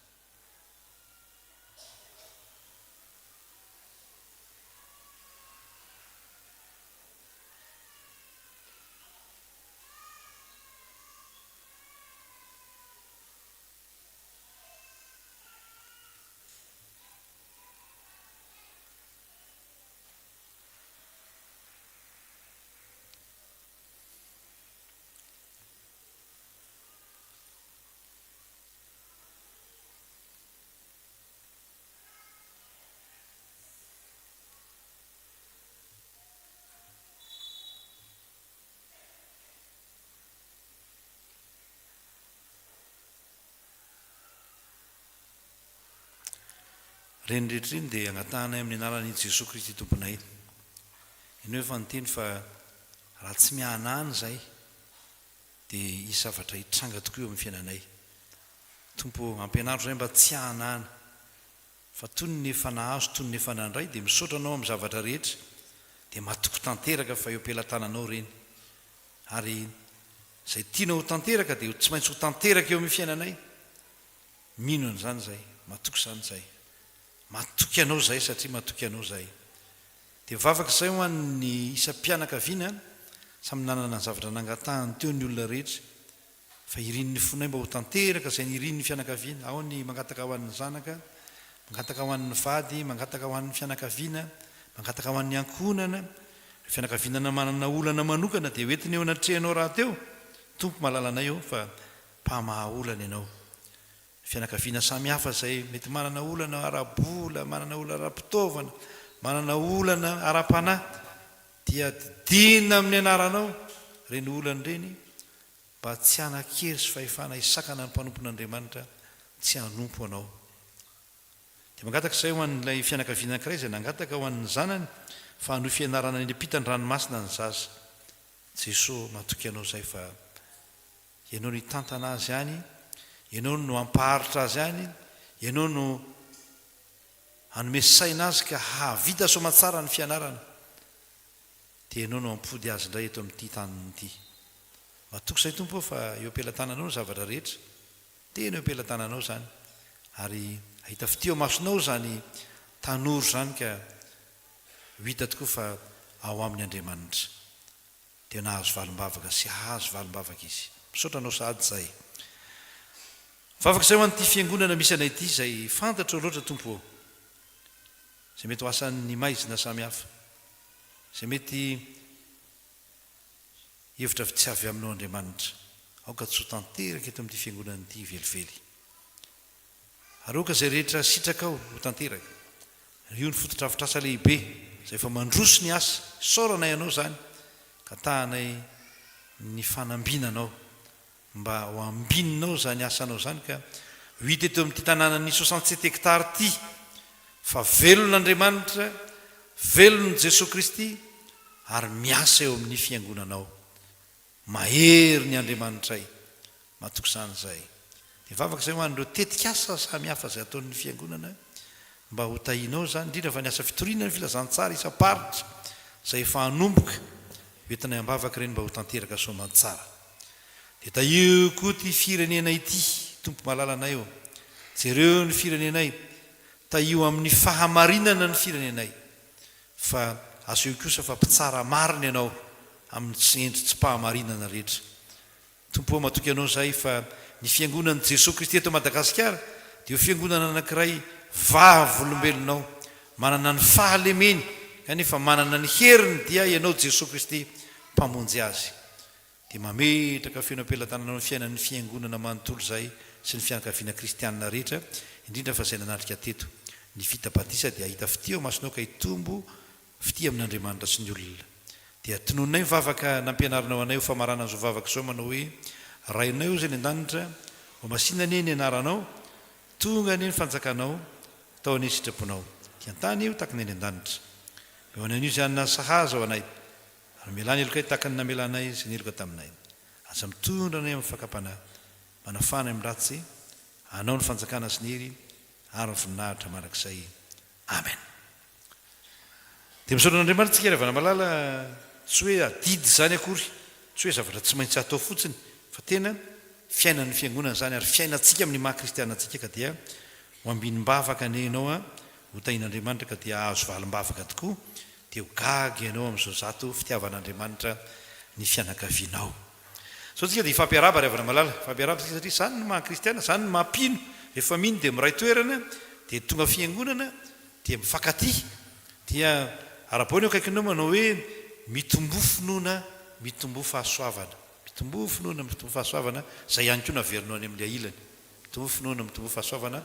Speaker 1: Reny rehetra iny dia agnatahanay amin'ny anaran'i Jesosy Kristy Tomponay. Ianao efa niteny fa raha tsy mihanany izay dia hisy zavatra hitranga tokoa eo amin'ny fiainanay. Tompo ampianaritra izay mba tsy hahanana, fa toy ny efa nahazo, toy ny efa nandray, dia misaotra anao amin'ny zavatra rehetra, dia matoky tanteraka fa eo am-pelantananao reny. Ary izay tianao ho tanteraka dia tsy maintsy ho tanteraka eo amin'ny fiainanay. Mino an'izany izay, matoky izany izay. Matoky anao izay satria matoky anao izay. Dia vavaka izay ho an'ny isam-pianakaviana, samy nanana ny zavatra nangatahany teo ny olona rehetra, fa irinin'ny fonay mba ho tanteraka izay ny irinin'ny fianakaviana. Ao ny mangataka ho an'ny zanaka, mangataka ho an'ny vady, mangataka ho an'ny fianakaviana, mangataka ho an'ny ankonana. Ny fianakaviana manana olana manokana dia hoentiny eo anatrehanao raha teo. Tompo malalanay eo fa mpamahaolana ianao. Fianakaviana samy hafa izay mety manana olana ara-bola, manana olana ara-pitaovana, manana olana ara-panahy, dia didina amin'ny anaranao reny olana reny, mba tsy hanan-kery sy fahefana hisakana ny mpanompon'Andriamanitra, tsy hanompo anao. Dia mangataka izay ho an'ilay fianakaviana anankiray izay nangataka ho an'ny zanany fa hanohy fianarana ny ampitany ranomasina ny zaza. Jesosy matoky anao izay fa ianao ny tantana azy ihany, ianao no ampaharitra azy ihany, ianao no hanome saina azy ka havita soamatsara ny fianarana, dia ianao no ampody azy indray eto amin'ity taniny ity. Matoky izay Tompo fa eo am-pelantananao ny zavatra rehetra, tena eo am-pelantananao izany, ary ahita fiteo masonao izany tanoro izany ka hita tokoa fa ao amin'ny Andriamanitra. Dia nahazo valim-bavaka sy hahazo valim-bavaka izy. Misaotra anao sahady izay. Vavaka izay ho an'ity fiangonana misy anay ity izay fantatra loatra Tompo, izay mety ho asan'ny maizina samihafa, izay mety hevitra tsy avy aminao Andriamanitra, aoka tsy ho tanteraka eto amin'ity fiangonana ity velively. Ary aoka izay rehetra sitraka ao ho tanteraka. Io ny fotodrafitrasa lehibe izay efa mandroso ny asa, saoranay ianao izany, ka tahanay ny fanambinanao, mba ho ambininao izany asanao izany, ka ho hita eto amin'ity tanàna ny 67 hektara ity fa velon'Andriamanitra, velon' Jesosy Kristy ary miasa eo amin'ny fiangonanao. Mahery ny Andriamanitray, matoko izany izay. Dia vavaka izay ho an'ireo tetikasa samihafa izay ataon'ny fiangonana, mba ho tahinao zany, indrindra fa ny asa fitoriana ny filazantsara isam-paritra izay efa hanomboka, hoentinay ambavaka ireny mba ho tanteraka soamantsara. Dia tahio koa ty firenenay ity, tompo malalanay eo, jereo ny firenenay, tahio amin'ny fahamarinana ny firenenay, fa aso eo kosa fa mpitsara marina ianao amin'ny tsy endry tsy pahamarinana rehetra. Tompo matoky anao izay fa ny fiangonan'i Jesosy Kristy eto Madagasikara dia fiangonana anankiray vavolombelonao, manana ny fahalemeny, kanefa manana ny heriny dia ianao Jesosy Kristy mpamonjy azy. Dia mametraka fenam-pelantananao ny fiainan'ny fiangonana manontolo izay sy ny fianakaviana kristianina rehetra, indrindra fa izay nanatrika teto. Ny fitabatisa dia ahita fity ao masonao ka hitombo fity amin'Andriamanitra sy ny olona. Dia tononay mivavaka nampianarinao anay ho famarana an'izao vavaka izao, manao hoe rainay o izay ny an-danitra, ho masina anie ny anaranao, tonga anie ny fanjakanao, tao anie sitraponao, tian-tany io takany any an-danitra. Eo anan'io izay anina sahaza ao anay, ary melany elokay takany namelanay izay neloka taminay. Aza mitondra anay amin'ny fakapana, manafana amin'ny ratsy, anao ny fanjakana sy ny hery, ary ny voninahitra manakizay. Amen. Dia misaotra an'Andriamanitra tsika rehefa malala, tsy hoe adidy zany akory, tsy hoe zavatra tsy maintsy atao fotsiny, fa tena fiainan'ny fiangonana zany, ary fiainantsika amin'ny maha-kristianantsika, ka dia ho ambinimbavaka anenao ho tahin'Andriamanitra, ka dia azo valim-bavaka tokoa, dia ho gaga ianao amin'izao zato fitiavan'Andriamanitra ny fianakavianao. So tsika dia ifampiaraba rehefa malala, fampiaraba tsika satria zany no maha-kristiana, zany no mampino, rehefa mino dia miray toerana, dia tonga fiangonana, dia mifankaty, dia ara-pony eo akaikinao manao hoe mitombo finoana, mitombo fahasoavana, mitombo finoana, mitombo fahasoavana, izay ihany koa naverinao any amin'ilay ilany, mitombo finoana, mitombo fahasoavana.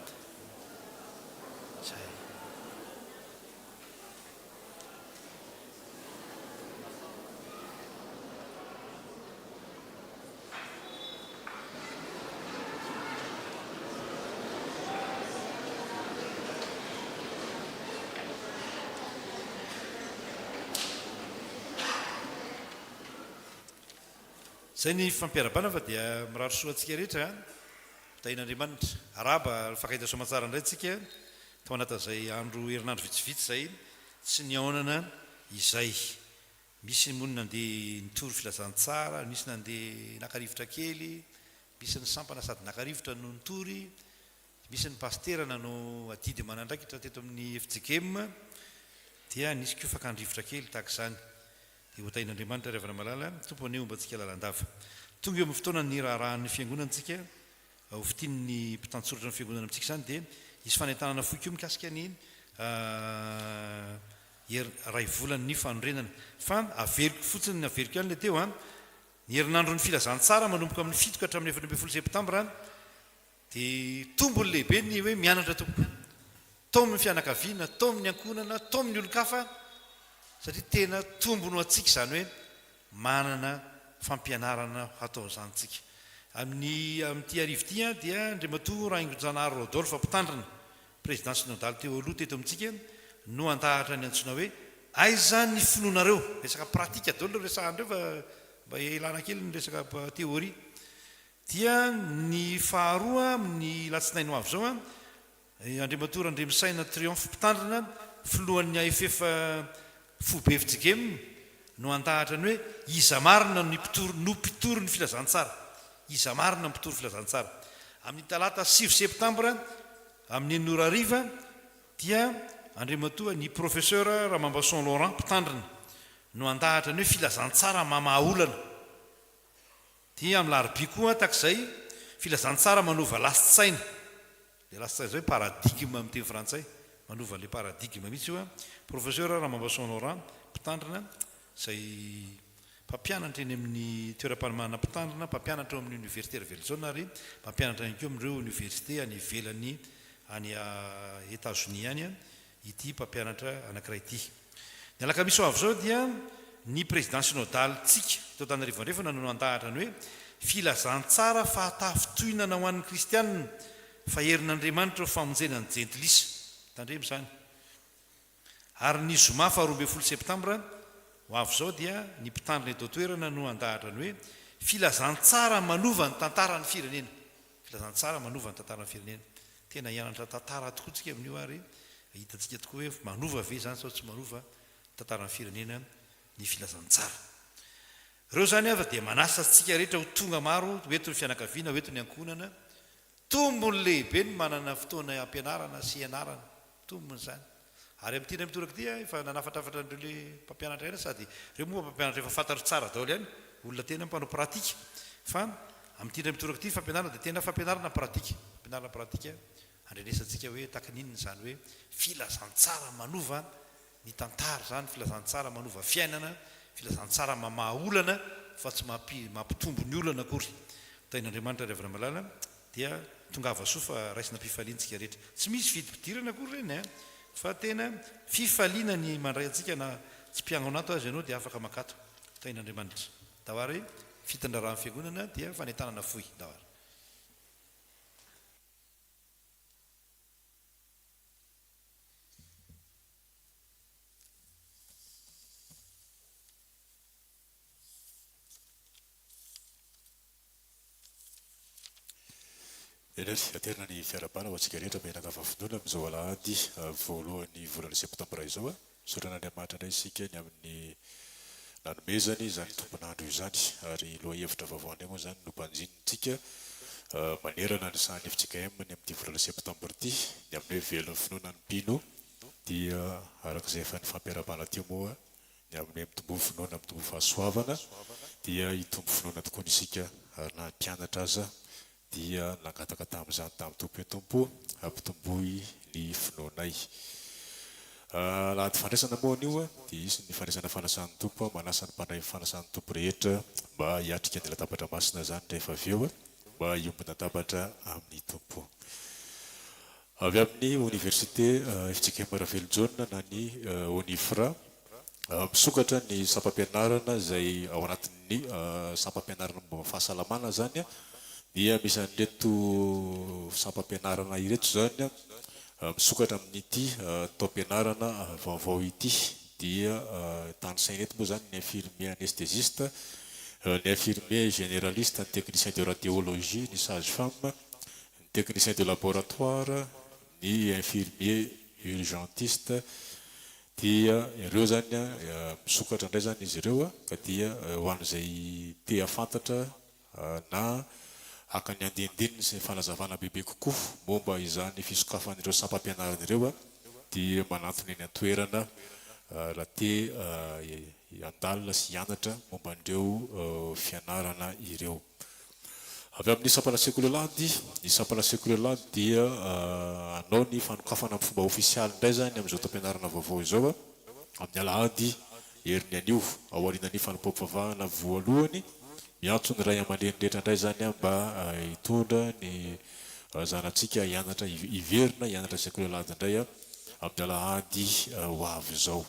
Speaker 1: Zay ny fampiarabana fa dia miraro soa antsika rehetra, tahin'Andriamanitra. Araba fakahita soamantsara indray tsika tao anatin'izay andro herinandro vitsivitsy zay, tsy ny aonana izay. Misy ny monina nandeha nitory filazantsara, misy nandeha nakarivotra kely, misy ny sampana sady nakarivotra no nitory, misy ny pastera nanao adidy manandraikitra teto amin'ny FJKM, dia nisy koa fakandrivotra kely tahaka izany. Dia ho tahin'Andriamanitra rehefa malala, tompo aneo mba tsika lalandava. Tonga eo amin'ny fotoana ny raharahan'ny fiangonantsika, ho fitian'ny mpitantsoratra ny fiangonana amintsika izany, dia isy fanentanana fohy koa mikasika ny ray volan'ny fanorenana. Fa averiko fotsiny ny averiko ihany le teo, ny herinandro ny filazantsara manomboka amin'ny 7 ka hatramin'ny 12 septambra, dia tombony lehibe ny hoe mianatra tompo, tao amin'ny fianakaviana, tao amin'ny ankonana, tao amin'ny olon-kafa, satria tena tombono atsika izany hoe manana fampianarana hatao izantsika. Amin'ity arivoty dia Andriamatoa Raingo-Janahary Rodolphe mpitandrina président synodal teo aloha teto amintsika no andahatra ny antsona hoe aiza ny finoanareo, resaka pratika daholo resahandreo fa mba ilana kely ny resaka teoria. Dia ny faharoa amin'ny latsinainy ho avy zao, Andriamatoa Randremisaina Triomphe mpitandrina filohan'ny AFF Fobe FJKM no andahatra ny hoe iza marina no mpitory ny filazantsara, iza marina mpitory filazantsara. Amin'ny talata 7 septambra amin'ny 9:00 dia Andriamatoa ny professeur Ramambason Laurent mpitandrina no andahatra ny hoe filazantsara mamahaolana. Dia amin'ny larobia koa takizay filazantsara manova lasi-tsaina, dia lasi-tsaina zao hoe paradigme amin'ny teny frantsay, manova le paradigme mihitsy io. Professeur Ramambason Laurent mpitandrina izay mpampianatra eny amin'ny toeram-panomana mpitandrina, mpampianatra amin'ny université Velzona ary mpampianatra ihany koa amin'ireo université any ivelany any États-Unis any ity mpampianatra anankiray ity. Ny alakamisy ho avy zao dia ny président synodal tsika tao Antananarivo andrefana no andahatra ny hoe filazantsara fahatafitohinana ho an'ny kristianina fa herin'Andriamanitra ho famonjena ny jentilisa. Tandremo izany Ary ny zoma fa 12 septambra ho avy zao dia ny mpitandrina eto toerana no andahatra ny hoe filazantsara manova ny tantara ny firenena. Filazantsara manova ny tantara ny firenena. Tena hianatra tantara tokoa tsika amin'io ary hitantsika tokoa hoe manova ve zany sao tsy manova tantara ny firenena ny filazantsara. Ireo zany afa dia manasa tsika rehetra ho tonga maro hoeto ny fianakaviana hoeto ny ankonana. Tombony lehibe ny manana fotoana ampianarana sy ianarana tombony zany. Ary amin'ity indray mitoraka dia efa nanafatrafatra andreo le mpampianatra ena sady ireo moa mpampianatra efa fantatro tsara daholo ihany olona tena mpanao pratika fa amin'ity indray mitoraka ity fampianarana dia tena fampianarana pratika fampianarana pratika andrenesantsika hoe takinininy zany hoe filazantsara manova ny tantara zany filazantsara manova fiainana filazantsara mamahaolana fa tsy mampitombo ny olana akory tain'Andriamanitra ry avana malala dia tongava soa fa raisina mpifaliantsika rehetra tsy misy vidim-pidirana akory reny fa tena fifaliana ny mandray antsika na tsy mpiangona ato azy ianao dia afaka makato tain'Andriamanitra dawary fitandrarany fiangonana dia fanentanana foy dawary.
Speaker 3: Aterina ny fiarabana ho antsika rehetra menaka vavonona amin'izao alahady voalohan'ny volana septambra izao sorana Andriamanitra indray isika ny amin'ny nanomezany zany tompon'andro io zany ary loha hevitra vaovao indray moa zany no mpanjinintsika manerana ny sahany efitsika ny amin'ity volana septambra ity ny amin'ny hoe velon'ny finoana ny mpino dia arak'izay efa ny fampiarabana teo moa ny amin'ny mitombo finoana mitombo fahasoavana dia hitombo finoana tokoa ny isika ary na mpianatra aza dia nangataka tamin'izany tamin'ny tompo hoe tompo ampitomboy ny finoanay. Lahady fandraisana moa an'io dia isy ny fandraisana fanasan'ny tompo manasa ny mpandray fanasan'ny tompo rehetra mba hiatrika ny latabatra masina zany rehefa avy eo mba hiombona latabatra amin'ny tompo. Avy amin'ny université FJKM Ravelonjona na ny ONIFRA misokatra ny sampam-pianarana izay ao anatin'ny sampam-pianarana momba fahasalamana zany dia misy an'ireto sampam-pianarana ireto zany misokatra amin'ity taom-pianarana vaovao ity dia tany saina eto moa zany ny infirmier anesthésiste, ny infirmier généraliste, ny technicien de radiologie, ny sage-femme, ny technicien de laboratoire, ny infirmier urgentiste dia ireo zany misokatra indray zany izy ireo ka dia ho an'izay te afantatra na aka ny andendininy sy fanazavana bebe kokoa momba izany fisokafan'ireo sampam-pianarana ireo dia manantony eny an-toerana raha te andalina sy hianatra momba an'ireo fianarana ireo. Avy amin'ny sampana sekolelady, ny sampana sekolelady dia anao ny fanokafana amin'ny fomba ofisialy indray zany amin'izao taom-pianarana vaovao izao amin'ny alahady heriny anio aorianan'ny fanompoam-pivavahana voalohany miantso ny ray aman-dreny rehetra indray zany mba hitondra ny zanatsika hianatra hiverina hianatra sekolelady indray amin'ny alahady ho avy izao.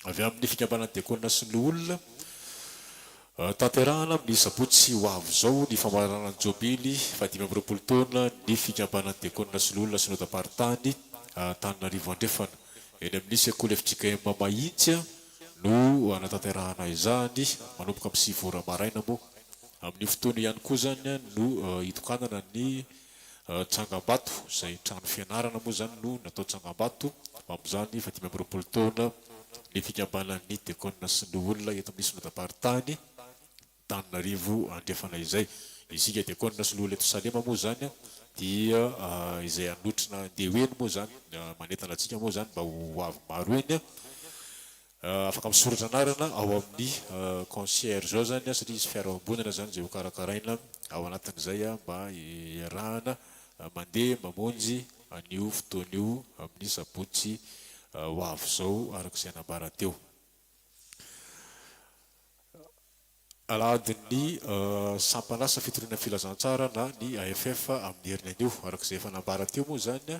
Speaker 3: Avy amin'ny fikambanana diakonina sy ny olona tanterahana amin'ny sabotsy ho avy izao ny famarana ny jobily fa 520 taona ny fikambanana diakonina sy ny olona sy nodaparitany Antananarivo andrefana eny amin'ny sekoly FJKM Mahitsy no anatanterahana izany manomboka amin'ny 9 ora maraina moa. Amin'ny fotoana ihany koa zany no hitokanana ny Tsangambato izay trano fianarana moa zany no natao Tsangambato amin'izany fa 520 taona ny fikambanan'ny diakonina sy ny olona eto amin'ny synodaparitany Antananarivo andrefana izay. Isika diakonina sy ny olona eto Salema moa zany dia izay anotrina andeha eny moa zany manentana antsika moa zany mba ho avy maro eny afaka misoratra anarana ao amin'ny concierge zao zany satria izy fiarahabonana zany zay ho karakaraina ao anatin'izay mba iarahana mandeha mamonjy an'io fotoan'io amin'ny sabotsy ho avy izao arak'izay anambara teo. Alahadin'ny sampanasa fitoriana filazantsara na ny AFF amin'ny heriny anio arak'izay efa nambara teo moa zany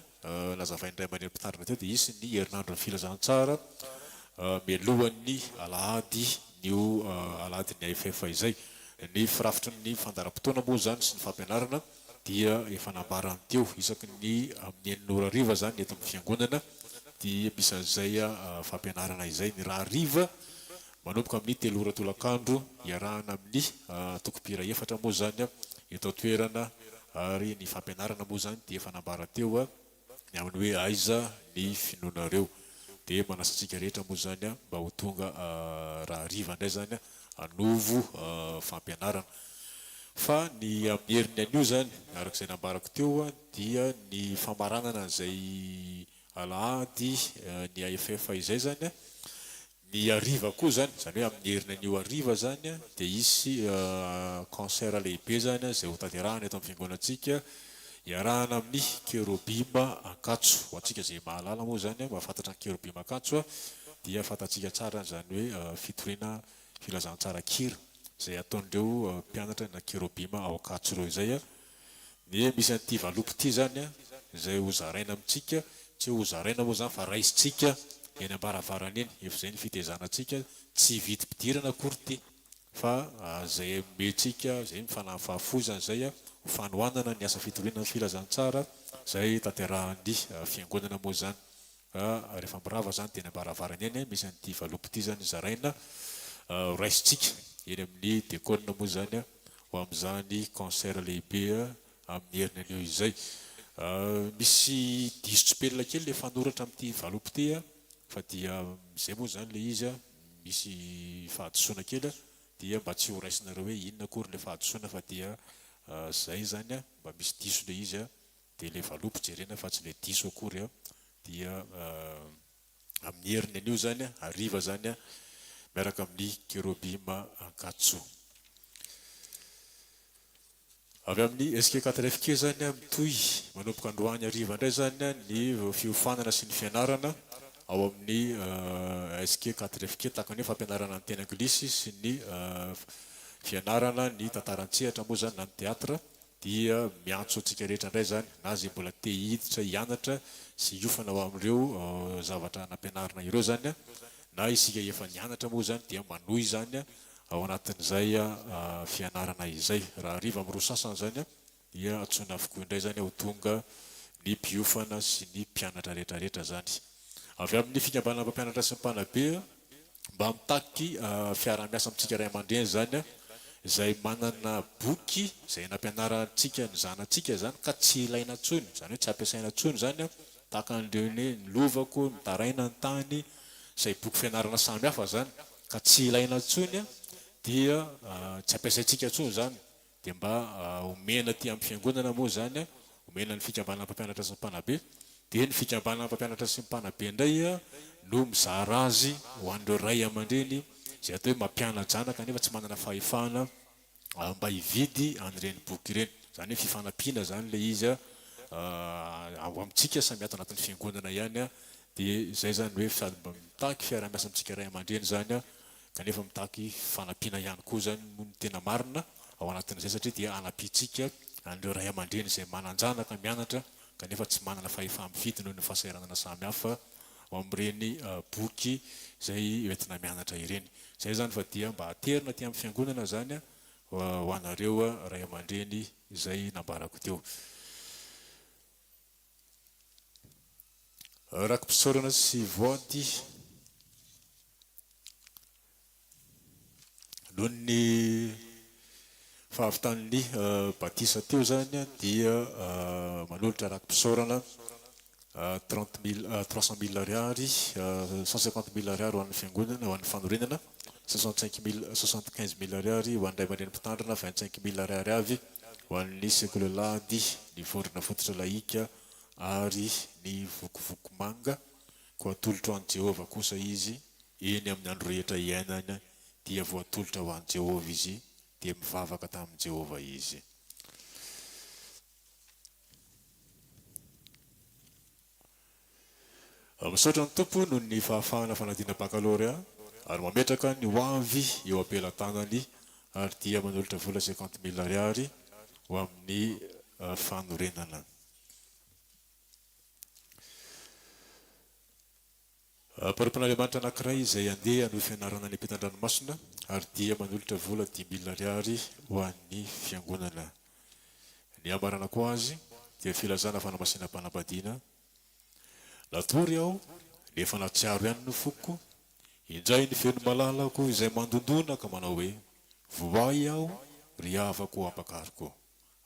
Speaker 3: nazavaindray aman'ireo mpitandrina teo dia isy ny herinandro ny filazantsara mialohan'ny alahady nio alahadin'ny AFF izay. Ny firafitry ny fandaram-potoana moa zany sy ny fampianarana dia efa nambara teo isaky ny amin'ny 9 ora hariva zany eto amin'ny fiangonana dia misan'izay fampianarana izay ny raha riva manomboka amin'ny 3 ora tolakandro iarahana amin'ny tokopira 4 moa zany eto toerana ary ny fampianarana moa zany dia efa nambara teo ny amin'ny hoe aiza ny finoanareo dia manasantsika rehetra moa zany mba ho tonga raha riva indray zany anovo fampianarana fa ny amin'ny herin'ny anio zany arak'izay nambarako teo dia ny famaranana izay alahady ny AFF izay zany ny ariva koa zany hoe amin'ny herin'ny anio ariva zany dia isy concert lehibe zany izay ho tanterahana eto amin'ny fiangonantsika iarahana amin'ny Kérobima Ankatso ho antsika izay mahalala moa zany mahafantatra ny Kérobima Ankatso dia fantatsika tsara zany hoe fitoriana filazantsara kira izay ataondreo mpianatra na Kérobima ao Ankatso reo izay ny misy an'ity valopy ity zany izay ho zaraina amintsika tsy ho zaraina moa zany fa raisitsika eny ambaravarana eny efa izay ny fitezanantsika tsy vidy mpidirana akory ty fa izay metsika izay mifanafahafozana izay ho fanohanana ny asa fitoriana filazantsara izay tanterahan'ny fiangonana moa zany rehefa mirava zany teny ambaravarana eny misy an'ity valopy ity zany zaraina raisitsika eny amin'ny dekona moa zany ho amin'izany concert lehibe amin'ny herin'ny anio izay misy disotsipelina kely le fanoratra amin'ity valopy ity fa dia izay moa zany le izy misy fahadisoana kely dia mba tsy ho raisinareo hoe inona akory le fahadisoana fa dia zay zany mba misy diso le izy dia le valopy jerena fa tsy le diso akory dia amin'ny herin'ny anio zany ariva zany miaraka amin'ny Kérobima Ankatso avy amin'ny SK4FK zany mitohy manomboka androany ariva indray zany ny fiofanana sy ny fianarana ao amin'ny SK4FK tahaka ny fampianarana ny teny anglisy sy ny fianarana ny tantaran-tsehatra moa zany na ny teatra dia miantso antsika rehetra indray zany na zay mbola te hiditra hianatra sy hiofana ao amin'ireo zavatra nampianarina ireo zany na isika efa nianatra moa zany dia manohy zany ao anatin'izay fianarana izay raha ariva amin'ny roa sasany zany dia atsoina avokoa indray zany ho tonga ny mpiofana sy ny mpianatra rehetrarehetra zany avy amin'ny fikambanana mpampianatra sy ny mpanabe mba mitaky fiara-miasa amintsika ray aman-dreny zany izay manana boky izay nampianarantsika ny zanantsika zany ka tsy ilaina tsony zany hoe tsy ampiasaina tsony zany tahaka an'ireo ny lovako ny taraina ny tany izay boky fianarana samy hafa zany ka tsy ilaina tsony dia tsy ampiasaintsika tsony zany dia mba omena ty amin'ny fiangonana moa zany omena ny fikambanana mpampianatra sy ny mpanabe dia ny fikambanana mpampianatra sy ny mpanabe indray no mizara azy ho an'ireo ray aman-dreny izay atao hoe mampiana-janaka nefa tsy manana fahefana mba hividy an'ireny boky ireny zany hoe fifanampiana zany le izy ao amintsika samy ato anatin'ny fiangonana ihany dia izay zany hoe sady mba mitaky fiara-miasa amintsika ray aman-dreny zany kanefa mitaky fanampiana ihany koa zany no ny tena marina ao anatin'izay satria dia anampitsika an'ireo ray aman-dreny izay manan-janaka mianatra kanefa tsy manana fahefa-mividy noho ny fahasahiranana samy hafa ao amin'ireny boky izay entina mianatra ireny izay zany fa dia mba aterina ty amin'ny fiangonana zany ho anareo ray aman-dreny izay nambarako teo rakim-pisaorana sy voady noho ny fahavitan'ny batisa teo zany dia manolotra rakim-pisaorana 300 000 ariary 150 000 ariary ho an'ny fiangonana ho an'ny fanorenana 75 000 ariary ho an'ray aman-dreny mpitandrina 25 000 ariary avy ho an'ny sekolelady ny vorona fototra laika ary ny vokovoko manga ko atolotra ho an'i Jehova kosa izy eny amin'ny andro rehetra iainana dia voatolotra ho an'i Jehova izy dia mivavaka tamin'i Jehova izy misaotra ny tompo noho ny fahafahana fanadina bakalorea ary mametraka ny hoavy eo ampelantanany ary dia manolotra vola 50 000 ariary ho amin'ny fanorenana Parim-panalemanitra anankiray izay andeha no fianarana ny ampitan-dranomasina ary dia manolotra vola 10 000 ariary ho an'ny fiangonana. Ny amaranako azy dia filazana fanamasinam-panambadiana. Latory aho nefa natsiaro ihany no foko indray ny feno malalako izay mandondona ka manao hoe voay aho ry havako ampakariko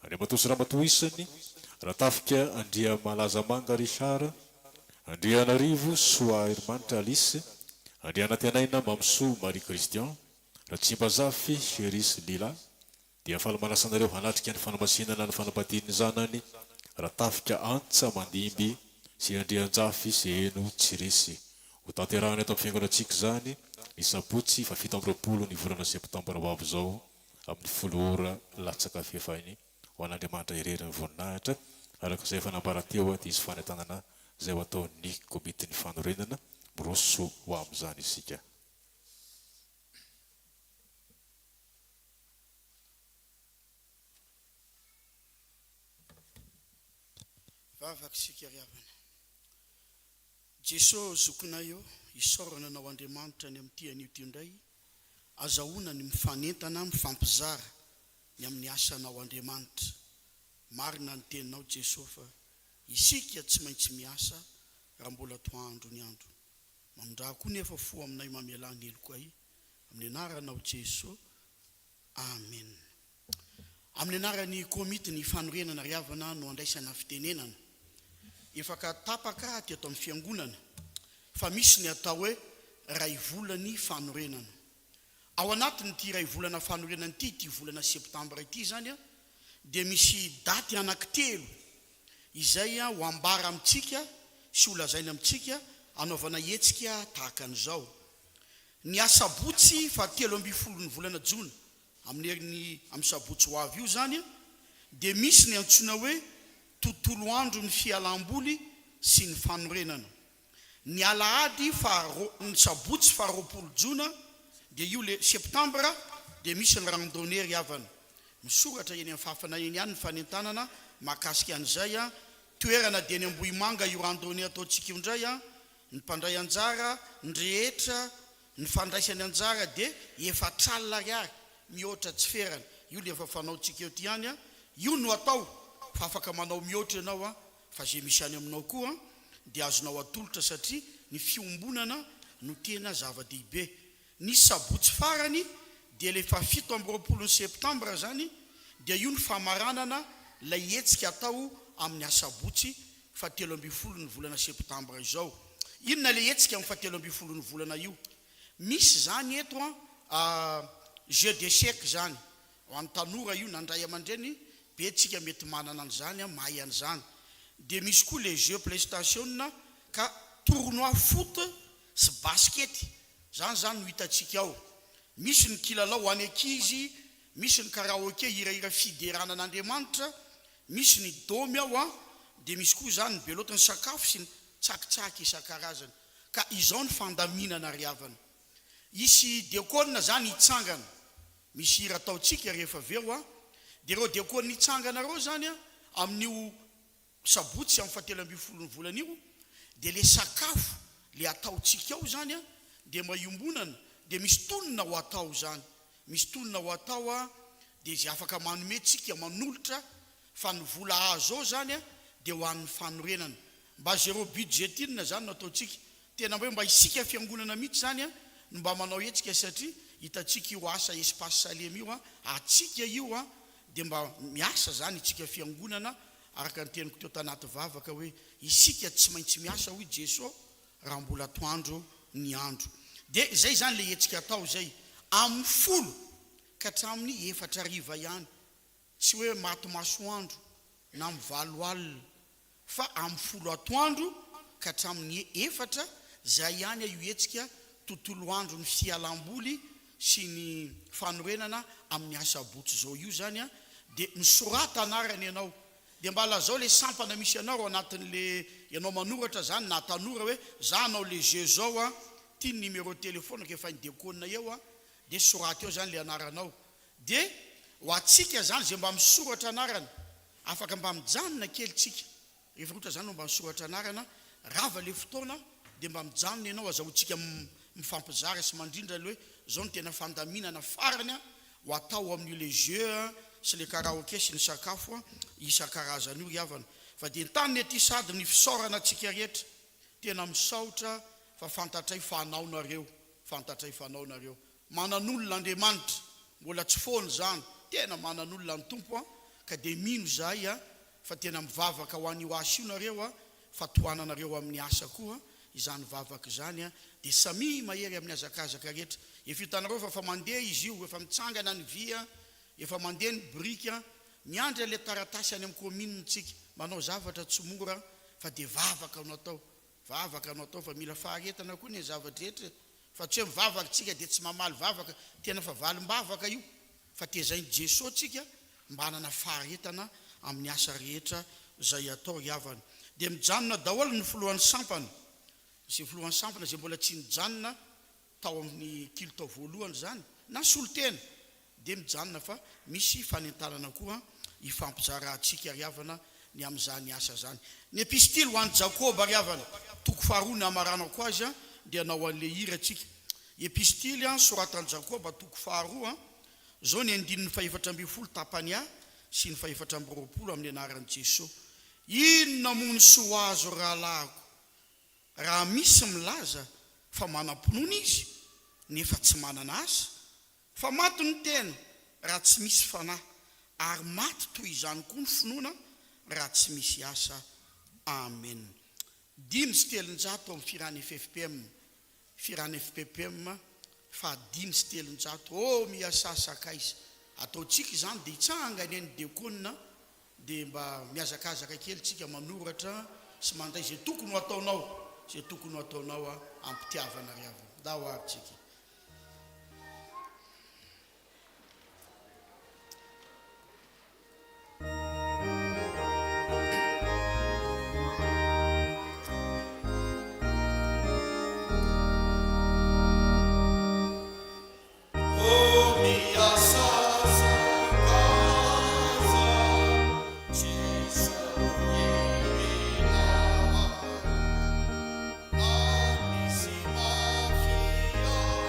Speaker 3: any matosy raha matoisany raha tafika andria malaza manga Richard Andrianarivo soa Hermanitra Alice Andrianatenaina Mamsoa Marie Christian Ratsimbazafy Cheris Lila dia falomanasanareo hanatrika ny fanamasinana ny fanampatiany zanany raha tafika antsa mandimby sy Andrianjafy sy eno Tsiresy ho tanterahany eto amin'ny fiangonantsika zany ny sabotsy fa 7 ny volana septambra ho avy zao amin'ny 10 ora latsaka fefany ho an'Andriamanitra irery ny voninahitra arak'izay fanambarateo dia izy fanentanana zay ho ataon'ny komitin'ny fanorenana miroso ho amin'izany isika.
Speaker 4: Vavaka sika riavana Jesosy zokonay eo isorana anao Andriamanitra ny amin'ity an'io indray azahoana ny mifanentana mifampizara ny amin'ny asanao Andriamanitra marina ny teninao Jesosy fa isika tsy maintsy miasa raha mbola toandro ny andro mandraha koa nefa fo aminay mamelany eloko ay amin'ny anaranao Jesosy amen. Amin'ny anaran'ny komity ny fanorenana riavana no andraisana fitenenana efa ka tapaka teto amin'ny fiangonana fa misy ny atao hoe ray volany fanorenana ao anatiny ity ray volana fanorenana ity volana septambra ity zany dia misy daty anankitelo izay ho ambara amintsika sy olazaina amintsika anaovana hetsika tahaka an'izao ny asabotsy fa 13 ny volana jona amin'ny sabotsy ho avy io zany dia misy ny antsoina hoe tontolo andro ny fialamboly sy ny fanorenana ny alahady ny sabotsy fa 20 jona dia io le septambra dia misy ny randonnée riavana misoratra eny amin'ny fafana eny ihany ny fanentanana mahakasika an'izay toerana dia ny Ambohimanga io randonnée ataontsika io indray ny mpandray anjara ny rehetra ny fandraisany anjara dia efa tralina riary mihoatra tsy ferana io le efa fanaontsika eo ty hany io no atao fa afaka manao mihoatra ianao fa zay misy any aminao koa dia azonao atolotra satria ny fiombonana no tena zava-dehibe ny sabotsy farany dia le fa 17 septambra zany dia io ny famaranana lay hetsika atao amin'ny asabotsy fa 13 ny volana septambra izao inona le hetsika amin'ny fa 13 ny volana io misy zany eto jeu d'échec zany ho an'ny tanora io nandray aman-dreny be tsika mety manana an'izany mahay an'izany dia misy koa le jeu PlayStation ka tournoi foot sy basket zany no hitantsika ao misy ny kilalao ho any ankizy misy ny karaoke hirahira fideranan'Andriamanitra misy ny domy ao dia misy koa zany ny beloto ny sakafo sy ny tsakitsaky isan-karazany ka izao ny fandaminana riavana isy diakona zany hitsangana misy hira ataontsika rehefa aveo dia ireo diakona hitsangana reo zany amin'io sabotsy amin'ny 17 ny volana io dia le sakafo le ataontsika ao zany dia maiombonana dia misy tonona ho atao zany misy tonona ho atao dia zay afaka manomentsika manolotra fa ny vola azo ao zany dia ho an'ny fanorenana mba zero budgetina zany no ataontsika tena hoe mba isika fiangonana mihitsy zany no mba manao hetsika satria hitantsika io asa espace salem io atsika io dia mba miasa zany itsika fiangonana araka ny teniko teo tanaty vavaka hoe isika tsy maintsy miasa hoy Jesosy raha mbola toandro ny andro dia zay zany le hetsika atao zay amin'ny 10 ka hatramin'ny 4 ariva ihany tsy hoe maty masoandro na mivalo alina fa amin'ny 10 atoandro ka hatramin'ny 4 zay ihany io hetsika tontolo andro ny fialamboly sy ny fanorenana amin'ny asabotsy zao io zany dia misorata anarany ianao dia mbala zao le sampana misy ianao anatin'le ianao manoratra zany na tanora hoe za anao le jeu zao ty numéro téléphone efa indekona eo dia sorata eo zany le anaranao dia ho atsika zany zay mba misoratra anarana afaka mba mijanona kely tsika rehefa ohatra zany mba misoratra anarana rava le fotoana dia mba mijanona ianao azahoantsika mifampizara sy mandrindra le hoe zao no tena fandaminana farany ho atao amin'io le jeu sy le karaoke sy ny sakafo isan-karazany io riavana fa dia ny tany ety sady ny fisaorana antsika rehetra tena misaotra fa fantatray fanaonareo manan'olon'andriamanitra mbola tsy foany zany tena manan'olona ny tompo ka dia mino zahay fa tena mivavaka ho an'io asa io nareo fa toananareo amin'ny asa koa izany vavaka izany dia samy mahery amin'ny azakazaka rehetra efa hitanareo fa mandeha izy io efa mitsangana ny vy efa mandeha ny brika miandry le taratasy any amin'ny kominitsika manao zavatra tsy mora fa dia vavaka natao fa mila faharetana koa ny zavatra rehetra fa tsy hoe mivavaka tsika dia tsy mamaly vavaka tena fa valim-bavaka io fa tezainy Jesosy tsika mba hanana faharetana amin'ny asa rehetra zay atao riavana dia mijanona daholo ny filohan'ny sampana zay filohan'ny sampana zay mbola tsy nijanona tao amin'ny kilotao voalohany zany na solotena dia mijanona fa misy fanentanana koa ifampizara antsika riavana ny amin'izany asa zany ny epistily ho an'ny Jakoba riavana toko faharoa ny amaranako azy dia nao an'le hira atsika epistily soratan'i Jakoba toko faharoa zao ny 412 tapany sy ny 420 amin'ny anaran'i Jesosy inona moa ny soa azo rahalahako raha misy milaza fa manam-pinoana izy nefa tsy manana asa fa maty ny tena raha tsy misy fanahy ary maty toy izany koa ny finoana raha tsy misy asa amen 5:3 amin'ny firany FPPM fa 5:3 miasasakaiza ataotsika izany dia hitsangany eny diakonina dia mba miazakazaka kely tsika manoratra sy manday zay tokony ho ataonao ampitiavana riavana da ho arytsika
Speaker 5: Mafia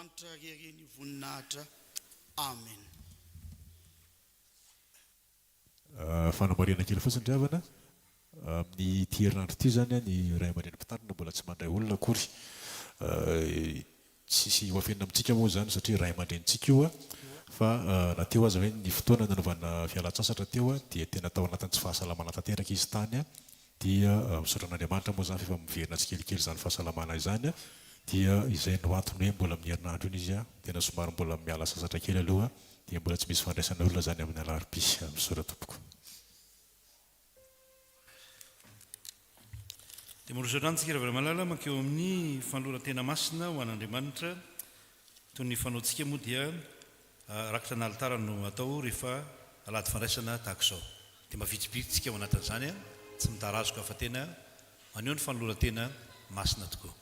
Speaker 4: andriamanitra rereny voninahitra amen.
Speaker 3: Fanamariana kely fotsiny dravana amin'ny ty herinandro ty zany ny ray aman-dreny mpitandrina mbola tsy mandray olona akory. Tsisy hoafenina amintsika moa zany satria ray aman-drenitsika io fa nateo aza hoe ny fotoana nanaovana fialan-tsasatra teo dia tena tao anatin'ny tsy fahasalamana tanteraka izy tany dia misaotra an'Andriamanitra moa zany fa miverina tsikelikely zany fahasalamana izany dia izay no antony hoe mbola amin'ny herinandro iny izy tena somary mbola miala sasatra kely aloha dia mbola tsy misy fandraisana olona zany amin'ny alarobia misaotra tompoko.
Speaker 1: Dia morosorantsika rehefa malala mankeo amin'ny fanoloran-tena masina ho an'Andriamanitra toy ny fanaontsika moa dia rakitra ny alitara no atao rehefa alady fandraisana tahaka izao. Dia mavitsivitsika ao anatin'izany tsy mitarazoka fa tena maneho ny fanoloran-tena masina tokoa.